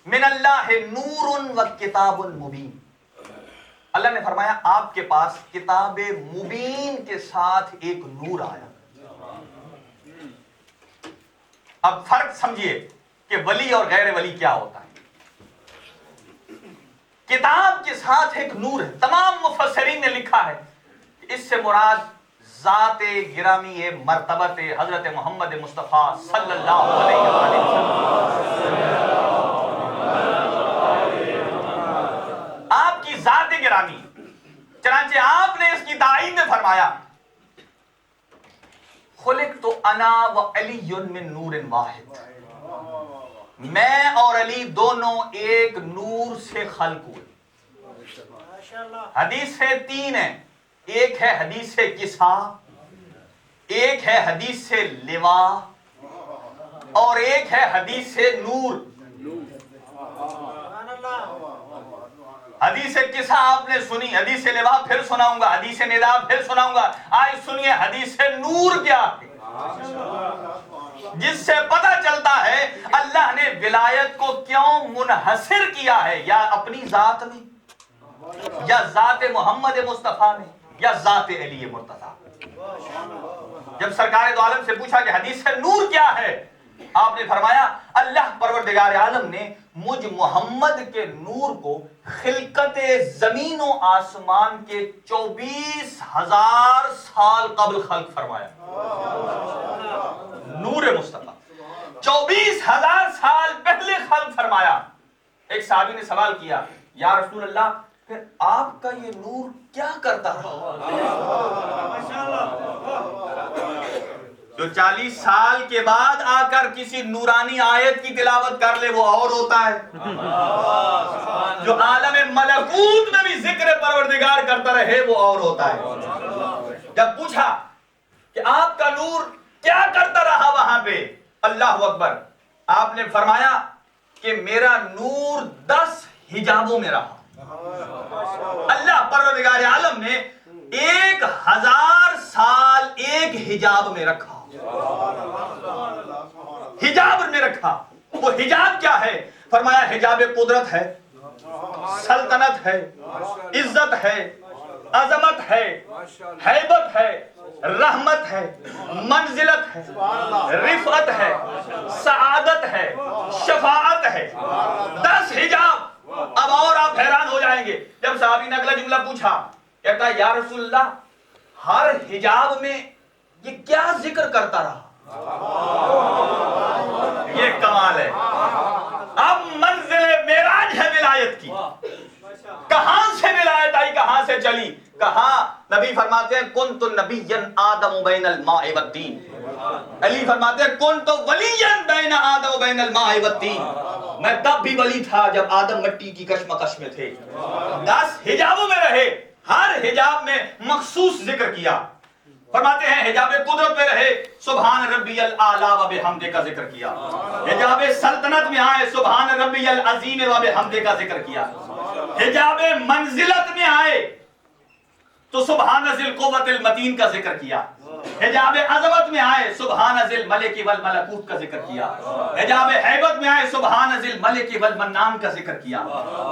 من اللہ نور و کتاب مبین، اللہ نے فرمایا آپ کے پاس کتاب مبین کے ساتھ ایک نور آیا۔ اب فرق سمجھیے کہ ولی اور غیر ولی کیا ہوتا ہے۔ کتاب کے ساتھ ایک نور ہے، تمام مفسرین نے لکھا ہے کہ اس سے مراد ذات گرامی مرتبت حضرت محمد مصطفیٰ صلی اللہ علیہ وسلم، آپ کی ذات گرامی۔ چنانچہ آپ نے اس کی تعین میں فرمایا خلقت انا و علی من نور واحد، میں اور علی دونوں ایک نور سے خلق ہوئے۔ حدیث سے تین ہیں، ایک ہے حدیث سے کسا، ایک ہے حدیث سے لوا، اور ایک ہے حدیث سے نور۔ حدیث کسا آپ نے سنی، حدیث لوا پھر سناؤں گا، حدیث ندا پھر سناؤں گا، آج سنیے حدیث نور کیا ہے، جس سے پتہ چلتا ہے اللہ نے ولایت کو کیوں منحصر کیا ہے، یا اپنی ذات میں، یا ذات محمد مصطفیٰ میں، یا ذات علی مرتضی۔ جب سرکار دو عالم سے پوچھا کہ حدیث نور کیا ہے، آپ نے فرمایا اللہ پروردگار عالم نے مجھ محمد کے نور کو خلقت زمین و آسمان کے 24,000 سال قبل خلق فرمایا۔ نور مصطفیٰ 24,000 سال پہلے خلق فرمایا۔ ایک صحابی نے سوال کیا یا رسول اللہ پھر آپ کا یہ نور کیا کرتا رہا؟ جو 40 سال کے بعد آ کر کسی نورانی آیت کی تلاوت کر لے وہ اور ہوتا ہے، جو عالم ملکوت میں بھی ذکر پروردگار کرتا رہے وہ اور ہوتا ہے۔ جب پوچھا کہ آپ کا نور کیا کرتا رہا وہاں پہ، اللہ اکبر، آپ نے فرمایا کہ میرا نور 10 حجابوں میں رہا۔ اللہ پروردگار عالم نے 1000 سال ایک حجاب میں رکھا، حجاب میں رکھا۔ وہ حجاب کیا ہے؟ فرمایا حجاب قدرت ہے، سلطنت ہے، عزت ہے، عظمت ہے، ہیبت ہے، رحمت ہے، منزلت ہے، رفعت ہے، سعادت ہے، شفاعت ہے۔ 10 حجاب۔ اب اور آپ حیران ہو جائیں گے جب صحابی نے اگلا جملہ پوچھا، کہتا یا رسول اللہ ہر حجاب میں یہ کیا ذکر کرتا رہا؟ یہ کمال ہے۔ اب منزل معراج ہے ولایت کی، کہاں سے ولایت آئی، کہاں سے چلی؟ کہاں نبی فرماتے ہیں کنت نبیا آدم بین الماء والطین، علی فرماتے ہیں کنت ولیا بین آدم بین الماء والطین، میں تب بھی ولی تھا جب آدم مٹی کی کشمکش میں تھے۔ 10 حجابوں میں رہے، ہر حجاب میں مخصوص ذکر کیا۔ فرماتے ہیں حجاب قدرت میں رہے، سبحان ربی الاعلی و بحمدہ کا ذکر کیا۔ حجاب سلطنت میں آئے، سبحان ربی العظیم و بحمدہ کا ذکر کیا۔ حجاب منزلت میں آئے تو سبحان ذی القوت المتین کا ذکر کیا۔ حجاب عظمت میں آئے سبحان ذی الملک والملکوت کا ذکر کیا۔ حجاب ہیبت میں آئے سبحان ذی الملک والمنان کا ذکر کیا۔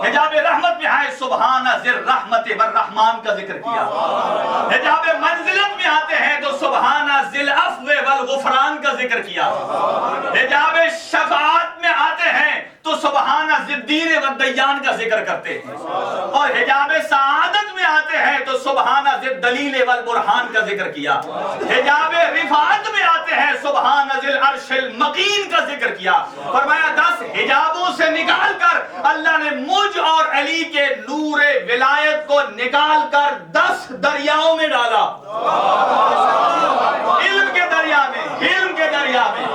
حجاب رحمت میں آئے سبحان ذی الرحمت والرحمان کا ذکر کیا۔ حجاب منزلت میں آتے ہیں تو سبحان ذی العفو والغفران کا ذکر کیا۔ حجاب شفاعت میں آتے ہیں تو سبحان ذی الدین والدیان کا ذکر کرتے ہیں، اور حجاب سعادت میں آتے ہیں تو سبحان ذی الدلیل والبرہان کا ذکر کیا، حجاب رفعت میں آتے ہیں سبحان ذی العرش المقین کا ذکر کیا۔ فرمایا 10 حجابوں سے نکال کر اللہ نے مجھ اور علی کے نور ولایت کو نکال کر 10 دریاؤں میں ڈالا، علم کے دریا میں، حلم کے دریا میں،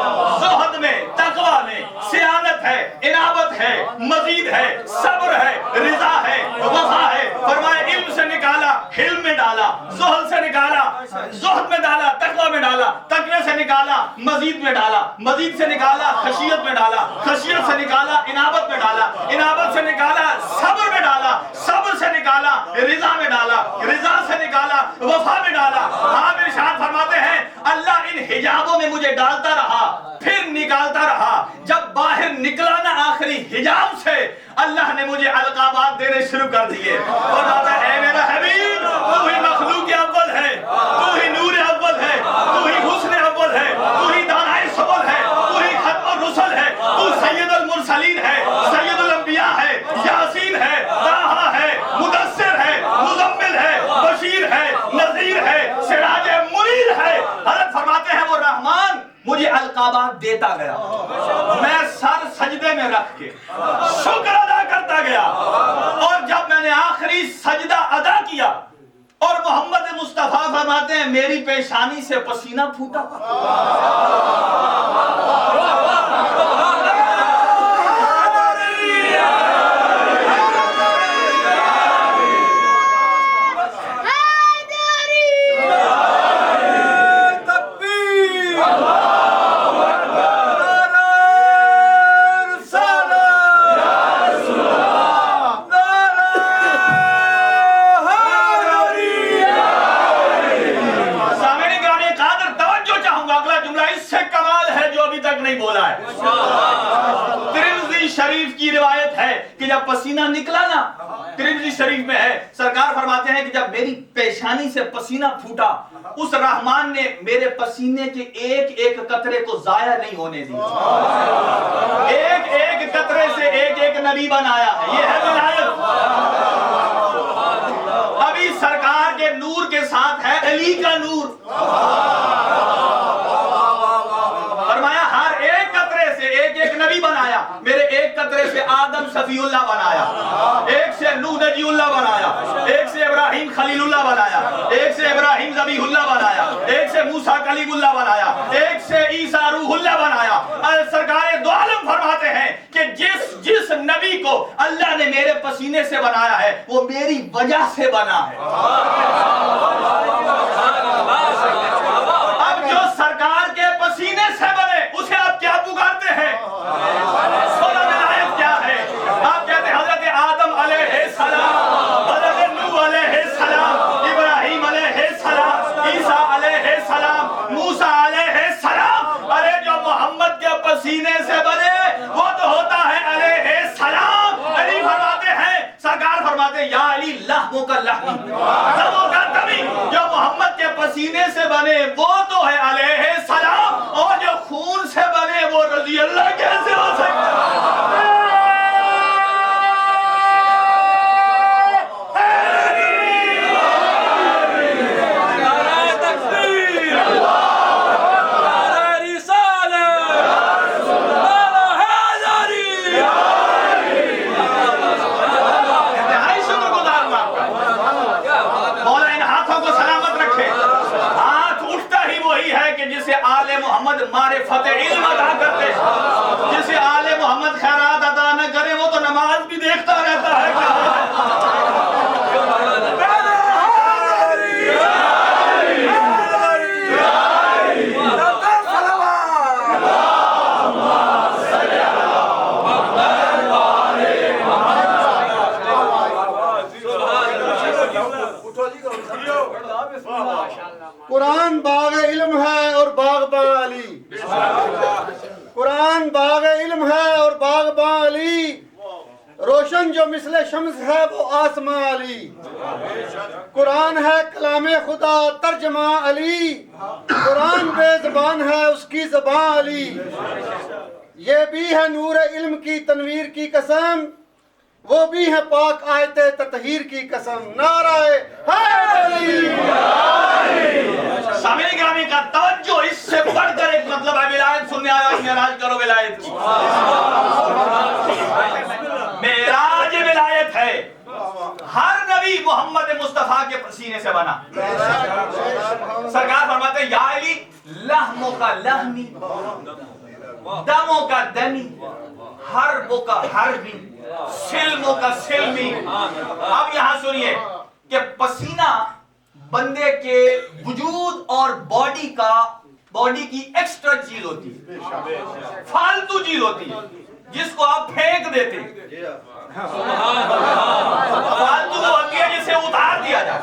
زہد میں، تقوی میں، سیانت ہے، انابت ہے، مزید ہے، صبر ہے، رضا ہے، وفا ہے۔ فرمایا علم سے نکالا، حلم میں ڈالا، زہد سے نکالا، زہد میں ڈالا، تقوی میں ڈالا، تقوی سے نکالا، مزید میں ڈالا، مزید سے نکالا، خشیت میں ڈالا، خشیت سے نکالا، انابت میں ڈالا، انابت سے نکالا، صبر میں ڈالا، صبر سے نکالا، رضا میں ڈالا، رضا سے نکالا، وفا میں ڈالا۔ آپ ارشاد فرماتے ہیں اللہ ان حجابوں میں مجھے ڈالتا رہا، پھر نکالتا رہا، جب باہر نکلا نا آخری حجاب سے اللہ نے مجھے القابات دینے شروع کر دیے، اور کہتا ہے اے میرا حبیب تو ہی مخلوق اول ہے، تو ہی نور اول ہے، تو ہی حسن اول ہے، تو ہی دانائے سبل ہے، تو ہی ختم الرسل ہے، تو سید المرسلین ہے، سید الانبیاء ہے، یاسین ہے، طٰہٰ ہے، مدثر ہے، مزمل ہے، بشیر ہے، نذیر ہے، سراج منیر ہے۔ حضرت فرماتے ہیں وہ رحمان مجھے القابات دیتا گیا، میں سر سجدے میں رکھ کے شکر ادا کرتا گیا، اور جب میں نے آخری سجدہ ادا کیا اور محمد مصطفیٰ فرماتے ہیں میری پیشانی سے پسینہ پھوٹا۔ شریف کی روایت ہے کہ جب پسینہ نکلا نا، ترمذی شریف میں ہے، سرکار فرماتے ہیں کہ جب میری پیشانی سے پسینہ پھوٹا اس رحمان نے میرے پسینے کے ایک ایک قطرے کو ضائع نہیں ہونے دیا، ایک ایک قطرے سے ایک ایک نبی بنایا ہے۔ یہ ہے ولایت۔ ابھی سرکار کے نور کے ساتھ ہے علی کا نور، فرمایا ہر ایک قطرے سے ایک ایک نبی بنایا، میرے ایک قطرے سے آدم صفی اللہ بنایا، ایک سے نوح نجی اللہ بنایا، ایک سے ابراہیم خلیل اللہ بنایا، ایک سے ابراہیم ذبیح اللہ بنایا، ایک سے موسیٰ کلیم اللہ بنایا، ایک سے عیسیٰ روح اللہ بنایا۔ سرکار دو عالم فرماتے ہیں کہ جس نبی کو اللہ نے میرے پسینے سے بنایا ہے وہ میری وجہ سے بنا ہے۔ اب جو سرکار کے پسینے سے بنے اسے آپ کیا پکارتے ہیں؟ ولایت کیا ہے؟ آپ کہتے ہیں حضرت آدم علیہ السلام، حضرت نوح علیہ السلام، ابراہیم علیہ السلام، عیسیٰ علیہ السلام، موسیٰ علیہ السلام۔ ارے جو محمد کے پسینے سے بنے وہ تو ہوتا ہے علیہ السلام۔ علی فرماتے ہیں، سرکار فرماتے ہیں یا علی لحموں کا لحمی دموں کا دمی، جو محمد کے پسینے سے بنے وہ تو ہے علیہ السلام، اور جو خون سے بنے وہ رضی اللہ کیسے ہو سکتا ہے؟ جسے آل محمد معرفت علم عطا کرتے، جسے آل محمد خیرات عطا نہ کرے وہ تو نماز بھی دیکھتا رہتا ہے۔ قرآن باغ علم ہے اور باغباں علی، قرآن باغ علم ہے اور باغباں علی، روشن جو مثل شمس ہے وہ آسماں علی، قرآن ہے کلام خدا ترجمہ علی، قرآن بے زبان ہے اس کی زبان علی، یہ بھی ہے نور علم کی تنویر کی قسم، وہ بھی ہے پاک آیت تطہیر کی قسم، نعرہ حیدری۔ سامعین گرامی کا توجہ، اس سے بڑھ کر ایک مطلب ہے ولایت سننے آیا، معراج کرو ولایت کی۔ معراج ولایت ہے، ہر نبی محمد مصطفیٰ کے پسینے سے بنا۔ سرکار فرماتے ہیں یا علی لحموں کا لحمی، دموں کا دمی، حربوں کا حربی، سلموں کا سلمی۔ اب یہاں سنیے کہ پسینہ بندے کے وجود اور باڈی کی ایکسٹرا چیز ہوتی ہے، فالتو چیز ہوتی ہے جس کو آپ پھینک دیتے ہیں، فالتو کو ہوتی ہے جسے اتار دیا جائے۔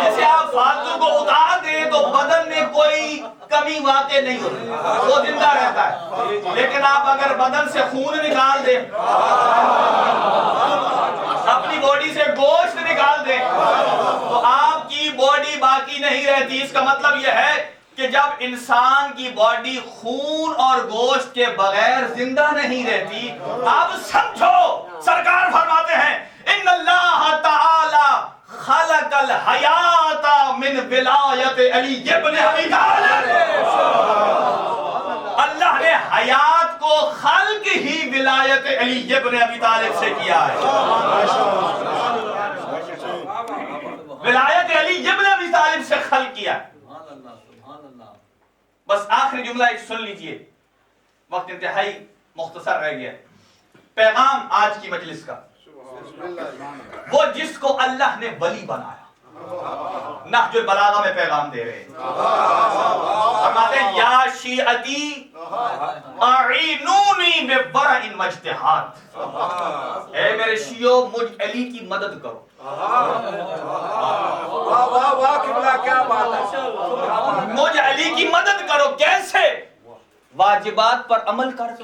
جسے آپ فالتو کو اتار دیں تو بدن میں کوئی کمی واقع نہیں ہوتی، وہ زندہ رہتا ہے۔ لیکن آپ اگر بدن سے خون نکال دیں، اپنی باڈی سے گوشت نکال دیں، تو آپ کی باڈی باقی نہیں رہتی۔ اس کا مطلب یہ ہے کہ جب انسان کی باڈی خون اور گوشت کے بغیر زندہ نہیں رہتی، اب سمجھو سرکار فرماتے ہیں ان اللہ تعالی خلق الحیات من ولایت علی ابن ابی طالب۔ اللہ نے حیات کو خلق ہی ولایت علی ابن ابی طالب سے کیا ہے۔ ولایت علی ابن ابی طالب سے خلق کیا ہے۔ بس آخری جملہ ایک سن لیجئے، وقت انتہائی مختصر رہ گیا۔ پیغام آج کی مجلس کا، وہ جس کو اللہ نے ولی بنایا، نہج البلاغہ میں پیغام دے رہے ہیں۔ فرماتے ہیں یا شیعتی اعینونی بورع واجتہاد، اے میرے شیعو مجھ علی کی مدد کرو۔ واہ واہ قبلہ کیا بات ہے، مجھ علی کی مدد کرو۔ کیسے؟ واجبات پر عمل کر کے،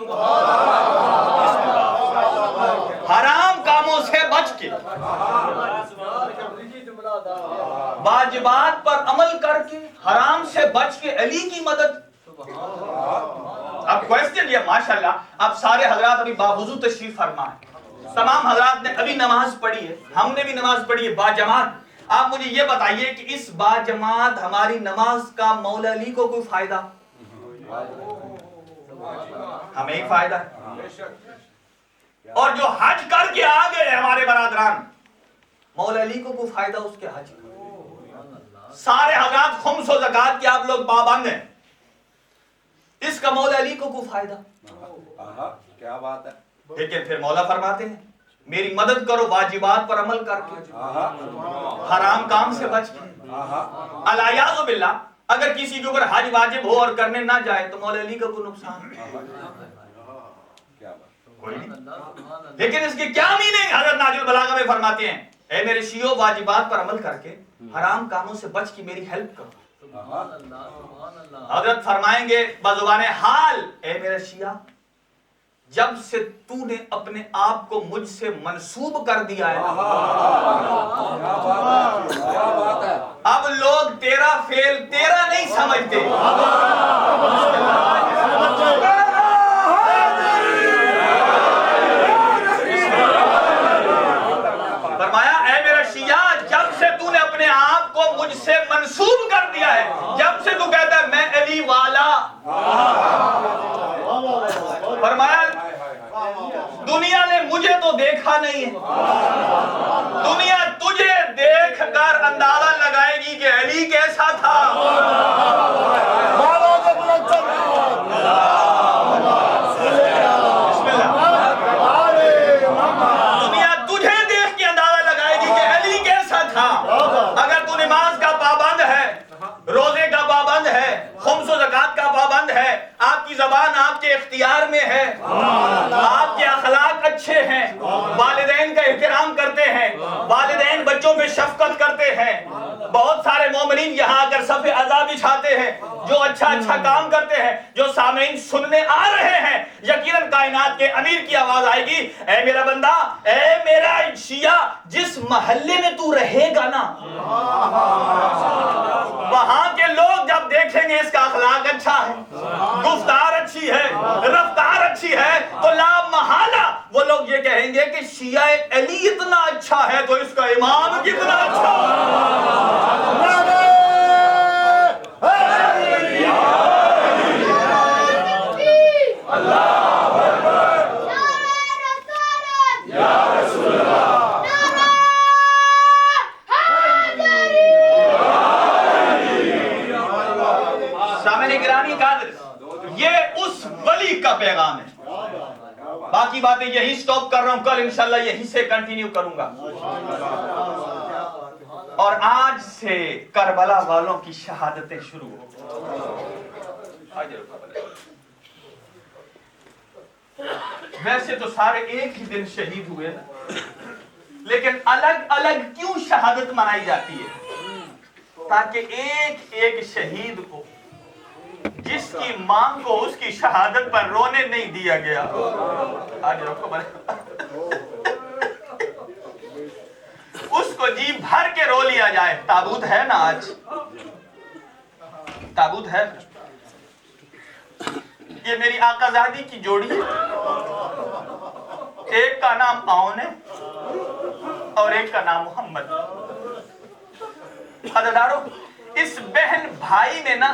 حرام کاموں سے بچ کے، واجبات پر عمل کر کے، حرام سے بچ کے علی کی مدد۔ اب کوئسٹن یہ ماشاءاللہ اب سارے حضرات ابھی باوضو تشریف فرما ہے، تمام حضرات نے ابھی نماز پڑھی ہے، ہم نے بھی نماز پڑھی ہے با جماعت۔ آپ مجھے یہ بتائیے کہ اس با جماعت ہماری نماز کا مولا علی کو کوئی فائدہ؟ ہمیں ایک فائدہ ہے۔ اور جو حج کر کے آ گئے ہمارے برادران، مولا علی کو کوئی فائدہ اس کے حج کا؟ سارے حضرات خمس و زکوٰۃ کے آپ لوگ پابند ہیں، اس کا مولا علی کو کوئی فائدہ؟ کیا بات ہے۔ لیکن پھر مولا فرماتے ہیں میری مدد کرو واجبات پر عمل کر کے، حرام کام سے بچ کے۔ الیاذ باللہ اگر کسی کے اوپر حج واجب ہو اور کرنے نہ جائے تو مولا علی کا کوئی نقصان کوئی نہیں۔ لیکن اس کی کیا میننگ حضرت نہج البلاغہ میں فرماتے ہیں اے میرے شیعو واجبات پر عمل کر کے حرام کاموں سے بچ کے میری ہیلپ کرو۔ حضرت فرمائیں گے بزبان حال اے میرے شیعہ جب سے تو نے اپنے آپ کو مجھ سے منسوب کر دیا ہے، اب لوگ تیرا فعل تیرا نہیں سمجھتے، فرمایا اے میرا شیعہ جب سے تو نے اپنے آپ کو مجھ سے منسوب کر دیا ہے، جب سے تو کہتا ہے میں علی والا، فرمایا دنیا نے مجھے تو دیکھا نہیں ہے، دنیا تجھے دیکھ کر اندازہ لگائے گی کہ علی کیسا تھا۔ دنیا تجھے دیکھ کے اندازہ لگائے گی کہ علی کیسا تھا۔ اگر تو نماز کا پابند ہے، روزے کا پابند ہے، خمس و زکوٰۃ کا پابند ہے، آپ کی زبان آپ کے اختیار میں ہے، آپ کے اخلاق اچھے ہیں، والدین کا احترام کرتے ہیں، والدین بچوں پہ شفقت کرتے ہیں، بہت سارے مومنین یہاں آ کر صف عزا بچھاتے ہیں، جو اچھا کام کرتے ہیں، جو سامعین سننے آ رہے ہیں، یقیناً کائنات کے امیر کی آواز آئے گی اے میرا بندہ، اے میرا شیعہ جس محلے میں تو رہے گا نا وہاں کے لوگ جب دیکھیں گے اس کا اخلاق اچھا ہے، گفتار اچھی ہے، رفتار اچھی ہے، تو لا محالہ وہ لوگ یہ یہ کہیں گے کہ شیعہ علی اتنا اچھا ہے تو اس کا امام کتنا اچھا یہ اس ولی کا پیغام ہے. باقی باتیں یہی سٹاپ کر رہا ہوں, کل انشاءاللہ یہی سے کنٹینیو کروں گا. اور آج سے کربلا والوں کی شہادتیں شروع ہو. ویسے تو سارے ایک ہی دن شہید ہوئے نا, لیکن الگ الگ کیوں شہادت منائی جاتی ہے؟ تاکہ ایک ایک شہید کو, جس کی ماں کو اس کی شہادت پر رونے نہیں دیا گیا, اس کو جی بھر کے رو لیا جائے. تابوت ہے نا, آج تابوت ہے. یہ میری آقا زادی کی جوڑی ہے, ایک کا نام آؤن ہے اور ایک کا نام محمد. عزیزارو, اس بہن بھائی میں نا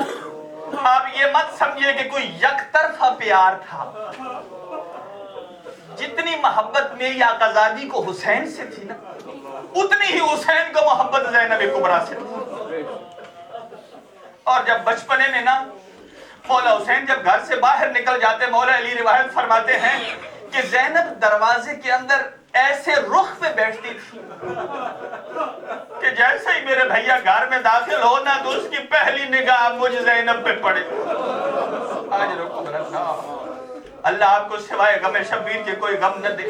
آپ یہ مت سمجھئے کہ کوئی یک طرفہ پیار تھا. جتنی محبت میری آقا زادی کو حسین سے تھی نا, اتنی ہی حسین کو محبت زینب کبریٰ سے تھی. اور جب بچپنے میں نا مولا حسین جب گھر سے باہر نکل جاتے, مولا علی روایت فرماتے ہیں کہ زینب دروازے کے اندر ایسے رخ پہ بیٹھتی تھی کہ جیسے ہی میرے بھیا گھر میں داخل ہو نا تو اس کی پہلی نگاہ مجھ زینب پہ پڑے. آج رکو برکا, اللہ آپ کو سوائے غم شبیر کے کوئی غم نہ دے.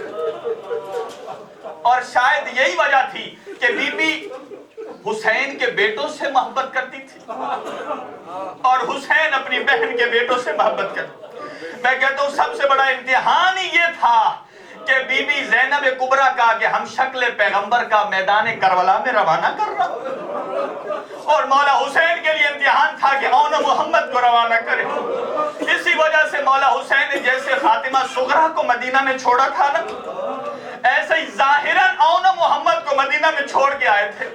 اور شاید یہی وجہ تھی کہ بی بی حسین کے بیٹوں سے محبت کرتی تھی اور حسین اپنی بہن کے بیٹوں سے محبت کرتی. میں کہتا ہوں سب سے بڑا امتحان ہی یہ تھا کہ بی بی زینب کبریٰ کا کہ ہم شکل پیغمبر کا میدان کربلا میں روانہ کر رہا, اور مولا حسین کے لیے امتحان تھا کہ آؤن محمد کو روانہ کرے. اسی وجہ سے مولا حسین نے جیسے فاطمہ صغریٰ کو مدینہ میں چھوڑا تھا نا, ایسے ہی ظاہراً آؤن محمد کو مدینہ میں چھوڑ کے آئے تھے.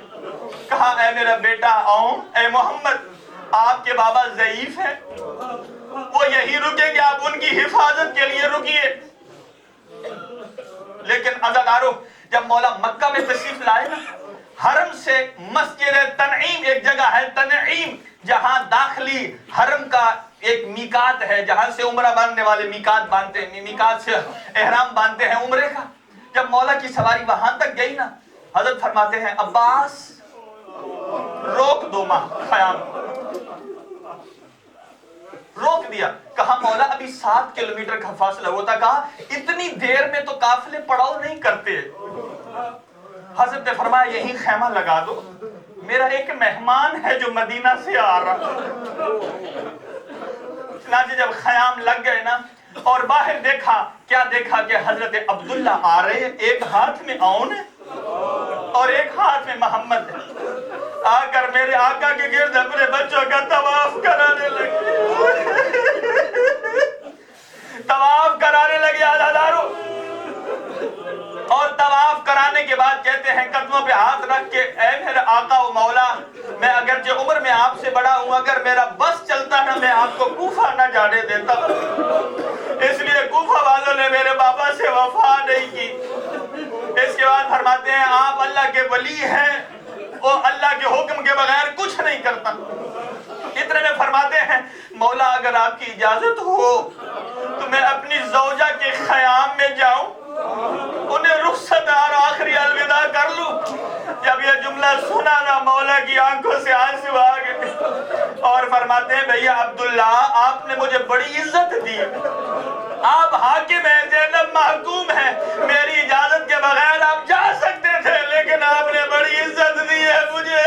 کہا اے میرا بیٹا آؤن, اے محمد, آپ کے بابا ضعیف ہیں, وہ یہی رکیں گے, آپ ان کی حفاظت کے لیے رکیے. لیکن عزیزارو, جب مولا مکہ میں تشریف لائے نا, حرم سے مسجد تنعیم, ایک جگہ ہے تنعیم جہاں داخلی حرم کا ایک میقات ہے, جہاں سے عمرہ باندھنے والے میقات باندھتے ہیں, میقات سے احرام باندھتے ہیں عمرے کا. جب مولا کی سواری وہاں تک گئی نا, حضرت فرماتے ہیں عباس روک دو ماں خیام, روک دیا. کہا مولا ابھی 7 کلومیٹر کا فاصلہ ہوتا. کہا اتنی دیر میں تو قافلے پڑاؤ نہیں کرتے. حضرت نے فرمایا یہی خیمہ لگا دو, میرا ایک مہمان ہے جو مدینہ سے آ رہا. چنانچہ جب خیام لگ گئے نا اور باہر دیکھا, کیا دیکھا کہ حضرت عبداللہ آ رہے ہیں, ایک ہاتھ میں آؤن ہے اور ایک ہاتھ میں محمد ہے. آ کر میرے آقا کے گرد اپنے بچوں کا طواف کرانے لگے, طواف کرانے لگے عزیزارو. اور طواف کرانے کے بعد کہتے ہیں قدموں پہ ہاتھ رکھ کے, اے میرے آقا و مولا, میں اگرچہ عمر میں آپ سے بڑا ہوں, اگر میرا بس چلتا نا میں آپ کو کوفہ نہ جانے دیتا, اس لیے کوفہ والوں نے میرے بابا سے وفا نہیں کی. اس کے بعد فرماتے ہیں آپ اللہ کے ولی ہیں, وہ اللہ کے حکم کے بغیر کچھ نہیں کرتا. اتنے میں فرماتے ہیں مولا اگر آپ کی اجازت ہو تو میں اپنی زوجہ کے خیام میں جاؤں, انہیں رخصت اور آخری الوداع کر لوں. جب یہ جملہ سنا نا مولا کی آنکھوں سے آنسو آ گئے اور فرماتے ہیں بھیا عبداللہ آپ نے مجھے بڑی عزت دی, آپ حاکم ہیں, زینب محکوم ہے, میری اجازت کے بغیر آپ جا سکتے تھے, لیکن آپ نے بڑی عزت دی ہے مجھے.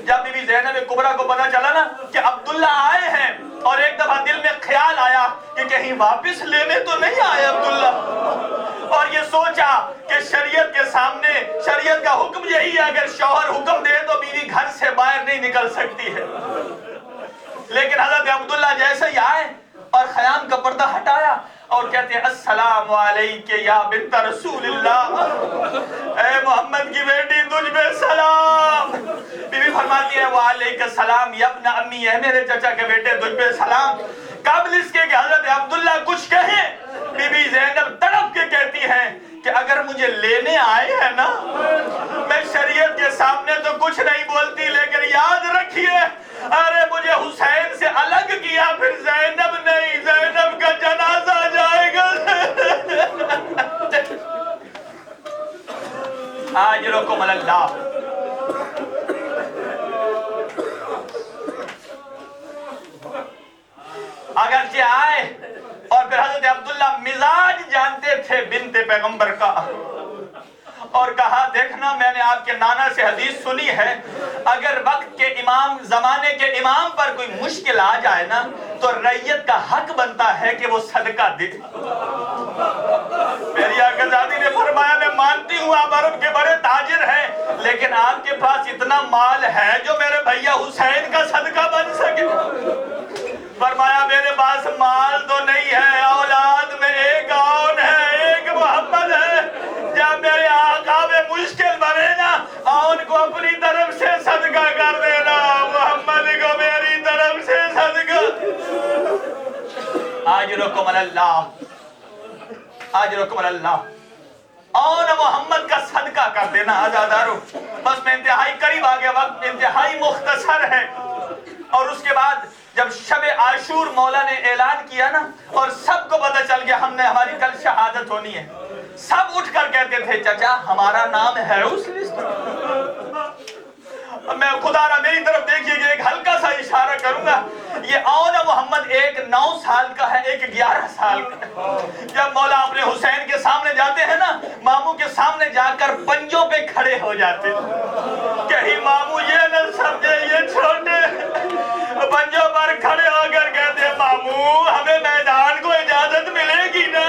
جب بی بی زینب کبریٰ کو پتا چلا نا کہ عبداللہ آئے ہیں, اور ایک دفعہ دل میں خیال آیا کہ کہیں واپس لینے تو نہیں آئے عبداللہ, اور یہ سوچا کہ شریعت کے سامنے شریعت کا حکم یہی ہے, اگر شوہر حکم دے تو بیوی گھر سے باہر نہیں نکل سکتی ہے. لیکن حضرت عبداللہ جیسے ہی آئے اور خیام کا پردہ ہٹایا, اور کہتے ہیں السلام علیکہ یا بنت رسول اللہ، اے محمد کی بیٹی تجھ پہ سلام۔ بی بی فرماتی ہے وعلیکہ السلام یا ابن امی، ہے میرے چچا کے بیٹے تجھ پہ سلام۔ قبل اس کے کہ حضرت عبداللہ کچھ کہیں، بی بی زینب تڑپ کے کہتی ہیں کہ اگر مجھے لینے آئے ہیں نا، میں شریعت کے سامنے تو کچھ نہیں بولتی، لیکن یاد رکھیے ارے مجھے حسین سے الگ کیا پھر زینب نہیں، زینب کا جنازہ جائے گا۔ آجرکم اللہ۔ اگرچہ آئے اور پھر حضرت عبداللہ مزاج جانتے تھے بنت پیغمبر کا، اور کہا دیکھنا میں نے آپ کے نانا سے حدیث سنی ہے، اگر وقت کے امام، زمانے کے امام پر کوئی مشکل آ جائے نا تو رعیت کا حق بنتا ہے کہ وہ صدقہ دے۔ میری آقازادی نے فرمایا میں مانتی ہوں آپ عرب کے بڑے تاجر ہیں، لیکن آپ کے پاس اتنا مال ہے جو میرے بھیا حسین کا صدقہ بن سکے؟ فرمایا میرے پاس مال تو نہیں ہے، اولاد میں ایک آن ہے، ایک محمد ہے، جب میرے آقا میں مشکل بنے نا آن کو اپنی طرف سے صدقہ کر دینا، محمد کو میری طرف سے صدقہ۔ آجرکم اللہ، آجرکم اللہ، آن محمد کا صدقہ کر دینا عزادارو۔ بس میں انتہائی قریب آگیا، وقت انتہائی مختصر ہے۔ اور اس کے بعد جب شب عاشور مولا نے اعلان کیا نا اور سب کو پتہ چل گیا ہماری کل شہادت ہونی ہے، سب اٹھ کر کہتے تھے چچا ہمارا نام ہے اس لسٹ میں؟ خدا را میری طرف دیکھیے کہ ایک ہلکا سا اشارہ کروں گا، یہ آن محمد ایک 9 سال کا ہے، ایک 11 سال کا ہے۔ جب مولا اپنے حسین کے سامنے جاتے ہیں نا، ماموں کے سامنے جا کر پنجوں پہ کھڑے ہو جاتے ہیں، کہیں ماموں یہ نہ سمجھے یہ چھوٹے، پنجوں پر کھڑے ہو کر کہتے ہیں ماموں ہمیں میدان کو اجازت ملے گی نا؟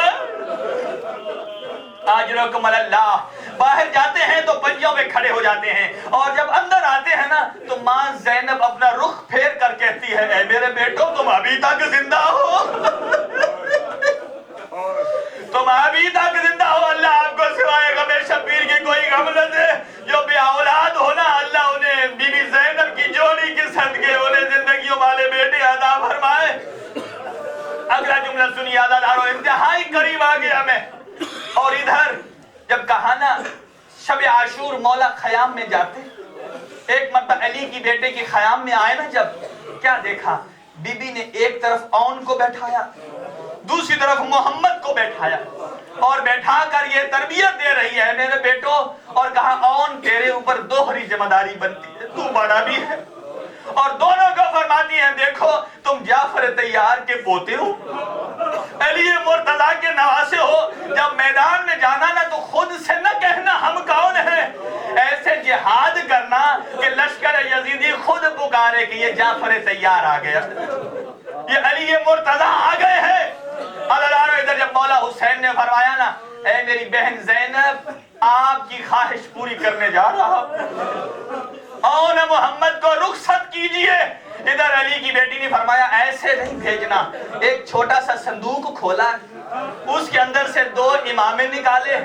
آجرکم اللہ۔ باہر جاتے ہیں تو پنجوں میں کھڑے ہو جاتے ہیں، اور جب اندر آتے ہیں نا تو ماں زینب اپنا رخ پھیر کر کہتی ہے اے میرے بیٹو تم ابھی تک زندہ ہو، تم ابھی تک زندہ ہو، اللہ آپ کو سوائے غم شبیر کی کوئی غم نہ دے۔ جو بے اولاد ہونا اللہ انہیں بی بی زینب کی جوڑی کے صدقے انہیں زندگیوں والے بیٹے عطا فرمائے۔ اگلا جملہ سنیے عزادارو، انتہائی قریب آ گیا میں۔ اور ادھر جب کہا نا شب عاشور مولا خیام میں جاتے، ایک مرتبہ علی کی بیٹے کی خیام میں آئے نا، جب کیا دیکھا، بی بی نے ایک طرف اون کو بیٹھایا، دوسری طرف محمد کو بیٹھایا، اور بیٹھا کر یہ تربیت دے رہی ہے میرے بیٹو، اور کہا اون تیرے اوپر دوہری ذمہ داری بنتی ہے، تو بڑا بھی ہے، اور دونوں کو فرماتی ہیں دیکھو تم جعفر طیار کے پوتے ہو، علی مرتضیٰ کے نواسے ہو، جب میدان میں جانا نا تو خود سے نہ کہنا ہم کون ہیں، ایسے جہاد کرنا کہ لشکر یزیدی خود پکارے کہ یہ جعفر طیار آ گیا، یہ علی مرتضیٰ آ گئے ہیں۔ اللہ ادھر جب مولا حسین نے فرمایا نا اے میری بہن زینب آپ کی خواہش پوری کرنے جا رہا اور محمد کو رخصت کیجئے، ادھر علی کی بیٹی نے فرمایا ایسے نہیں بھیجنا، ایک چھوٹا سا صندوق کھولا، اس کے اندر سے 2 امامے نکالے،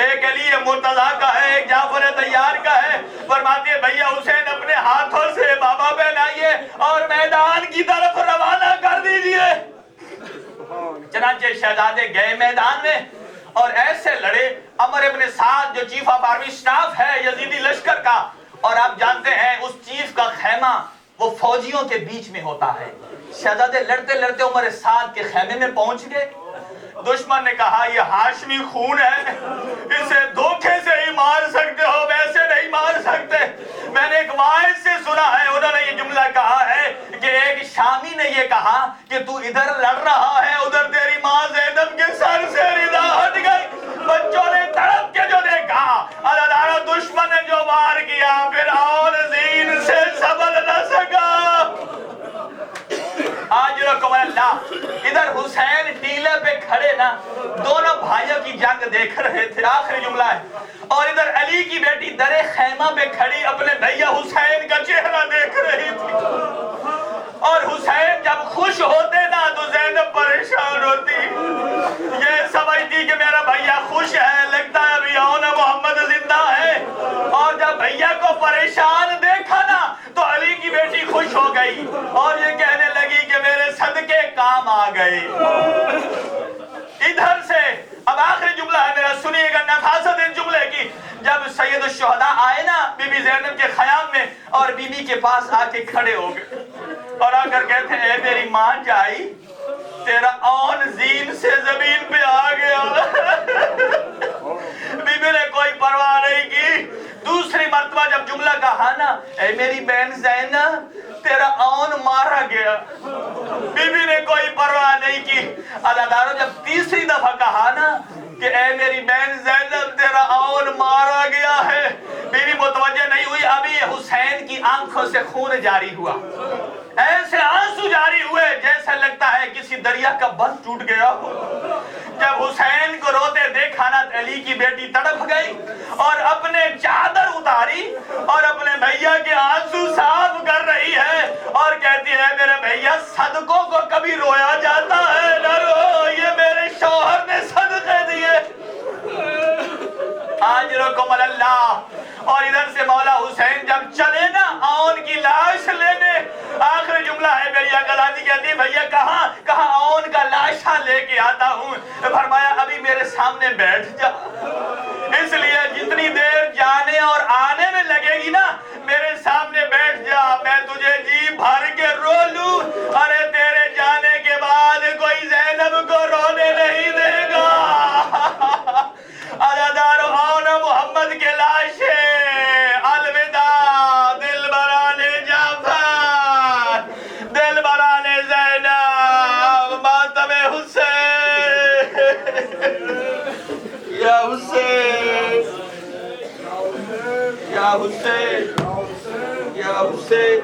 ایک علی مرتضیٰ کا ہے ایک جعفر طیار کا ہے، فرماتے ہیں بھیا حسین اپنے ہاتھوں سے بابا پہنائیے اور میدان کی طرف روانہ کر دیجئے۔ چنانچہ شہزادے گئے میدان میں اور ایسے لڑے، عمر ابن سعد جو چیف آف آرمی سٹاف ہے یزیدی لشکر کا، اور آپ جانتے ہیں اس چیف کا خیمہ وہ فوجیوں کے بیچ میں ہوتا ہے، شہزادے لڑتے لڑتے عمر سعد کے خیمے میں پہنچ گئے، دشمن نے کہا یہ ہاشمی خون ہے، اسے دھوکے سے ہی مار سکتے ہو، ویسے نہیں مار سکتے۔ میں نے ایک واحد سے سنا ہے انہوں نے یہ جملہ کہا ہے کہ ایک شامی نے یہ کہا کہ تو ادھر لڑ رہا ہے ادھر تیری ماں زینب کے سر سے رضا ہٹ گئی، بچوں نے تڑپ کے جو دیکھا، اللہ دشمن نے جو وار کیا فرعون زین سے سنبھل نہ سکا۔ آج رکم اللہ، ادھر حسین ٹیلے پہ کھڑے نا دونوں بھائیوں کی جنگ دیکھ رہے تھے، آخری جملہ ہے، اور ادھر علی کی بیٹی در خیمہ پہ کھڑی اپنے بھیا حسین کا چہرہ دیکھ رہی تھی، اور حسین جب خوش ہوتے نا تو زینب پریشان ہوتی، یہ سمجھتی کہ میرا بھیا خوش ہے، لگتا ہے ابھی آؤ نا محمد زندہ ہے، اور جب بھیا کو پریشان دیکھا نا تو علی کی بیٹی خوش ہو گئی اور یہ کہنے لگی کہ میرے صدقے کام آ گئے۔ ادھر سے اب آخری جملہ ہے میرا، سنیے گا نفاست اس جملے کی۔ جب سید الشہداء آئے نا بی بی زینب کے خیام میں، اور بی بی کے پاس آ کے کھڑے ہو گئے اور آ کر کہتے ہیں اے میری ماں جائی، تیرا اون زین سے زمین پہ آ گیا۔ بی بی نے کوئی پرواہ نہیں کی۔ دوسری مرتبہ جب جملہ کہا نا اے میری بہن زینب تیرا اون مارا گیا، بی بی نے کوئی پرواہ نہیں کی۔ عزادارو جب تیسری دفعہ کہا نا کہ اے میری بہن زینب تیرا اون مارا گیا ہے، بی بی متوجہ نہیں ہوئی۔ ابھی حسین کی آنکھوں سے خون جاری ہوا، ایسے آنسو جاری ہوئے جیسے لگتا ہے کسی دریا کا بند ٹوٹ گیا ہو۔ جب حسین کو روتے دیکھا نا علی کی بیٹی تڑپ گئی اور اپنے چادر اتاری اور اپنے بھیا کے آنسو صاف کر رہی ہے اور کہتی ہے میرے بھیا صدقوں کو کبھی رویا جاتا ہے نہ رو، یہ میرے شوہر نے صدقے دیے، آجرکم اللہ۔ اور ادھر سے مولا حسین جب چلے نا آون کی لاش لینے، آخری جملہ ہے میری اکلادی کہتی ہے بھیا کہاں آون کا لاشا لے کے آتا ہوں۔ فرمایا ابھی میرے سامنے بیٹھ جا، اس لیے جتنی دیر جانے اور آنے میں لگے گی نا میرے سامنے بیٹھ جا، میں تجھے جی بھر کے رو لوں۔ ارے تیرے جانے کے بعد کوئی زینب کو رونے نہیں دے گا۔ عزادارو آؤ نا محمد کے لاشے، الوداع دل برانے جعفر، دل برانے زینب، ماتم حسین، یا حسین یا حسین یا حسین